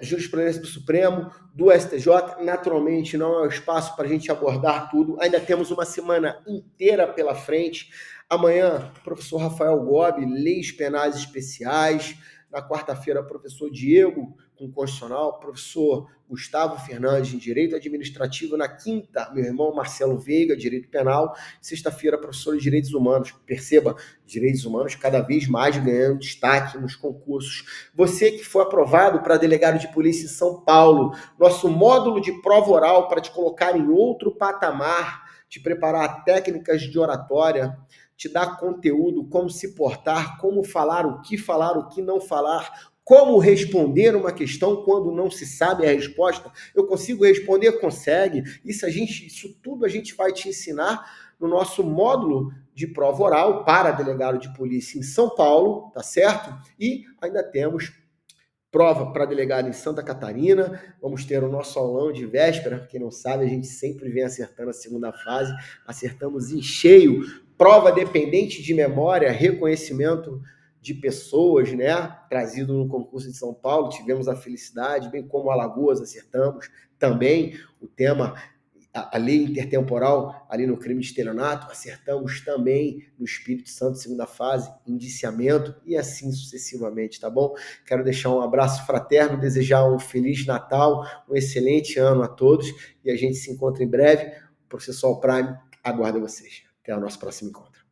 jurisprudência do Supremo, do STJ. Naturalmente, não é o espaço para a gente abordar tudo. Ainda temos uma semana inteira pela frente. Amanhã, professor Rafael Gobi, Leis Penais Especiais. Na quarta-feira, professor Diego, com Constitucional. Professor Gustavo Fernandes, em Direito Administrativo. Na quinta, meu irmão Marcelo Veiga, Direito Penal. Sexta-feira, professor de Direitos Humanos. Perceba, direitos humanos cada vez mais ganhando destaque nos concursos. Você que foi aprovado para delegado de polícia em São Paulo, nosso módulo de prova oral para te colocar em outro patamar, te preparar técnicas de oratória, te dar conteúdo, como se portar, como falar, o que não falar, como responder uma questão quando não se sabe a resposta. Eu consigo responder? Consegue. Isso tudo a gente vai te ensinar no nosso módulo de prova oral para delegado de polícia em São Paulo, tá certo? E ainda temos prova para delegado em Santa Catarina. Vamos ter o nosso aulão de véspera. Quem não sabe, a gente sempre vem acertando a segunda fase. Acertamos em cheio. Prova dependente de memória, reconhecimento de pessoas, né? Trazido no concurso de São Paulo. Tivemos a felicidade, bem como Alagoas, acertamos também o tema, a lei intertemporal ali no crime de estelionato, acertamos também no Espírito Santo, segunda fase, indiciamento e assim sucessivamente, tá bom? Quero deixar um abraço fraterno, desejar um Feliz Natal, um excelente ano a todos e a gente se encontra em breve. O Processual Prime aguarda vocês. Até o nosso próximo encontro.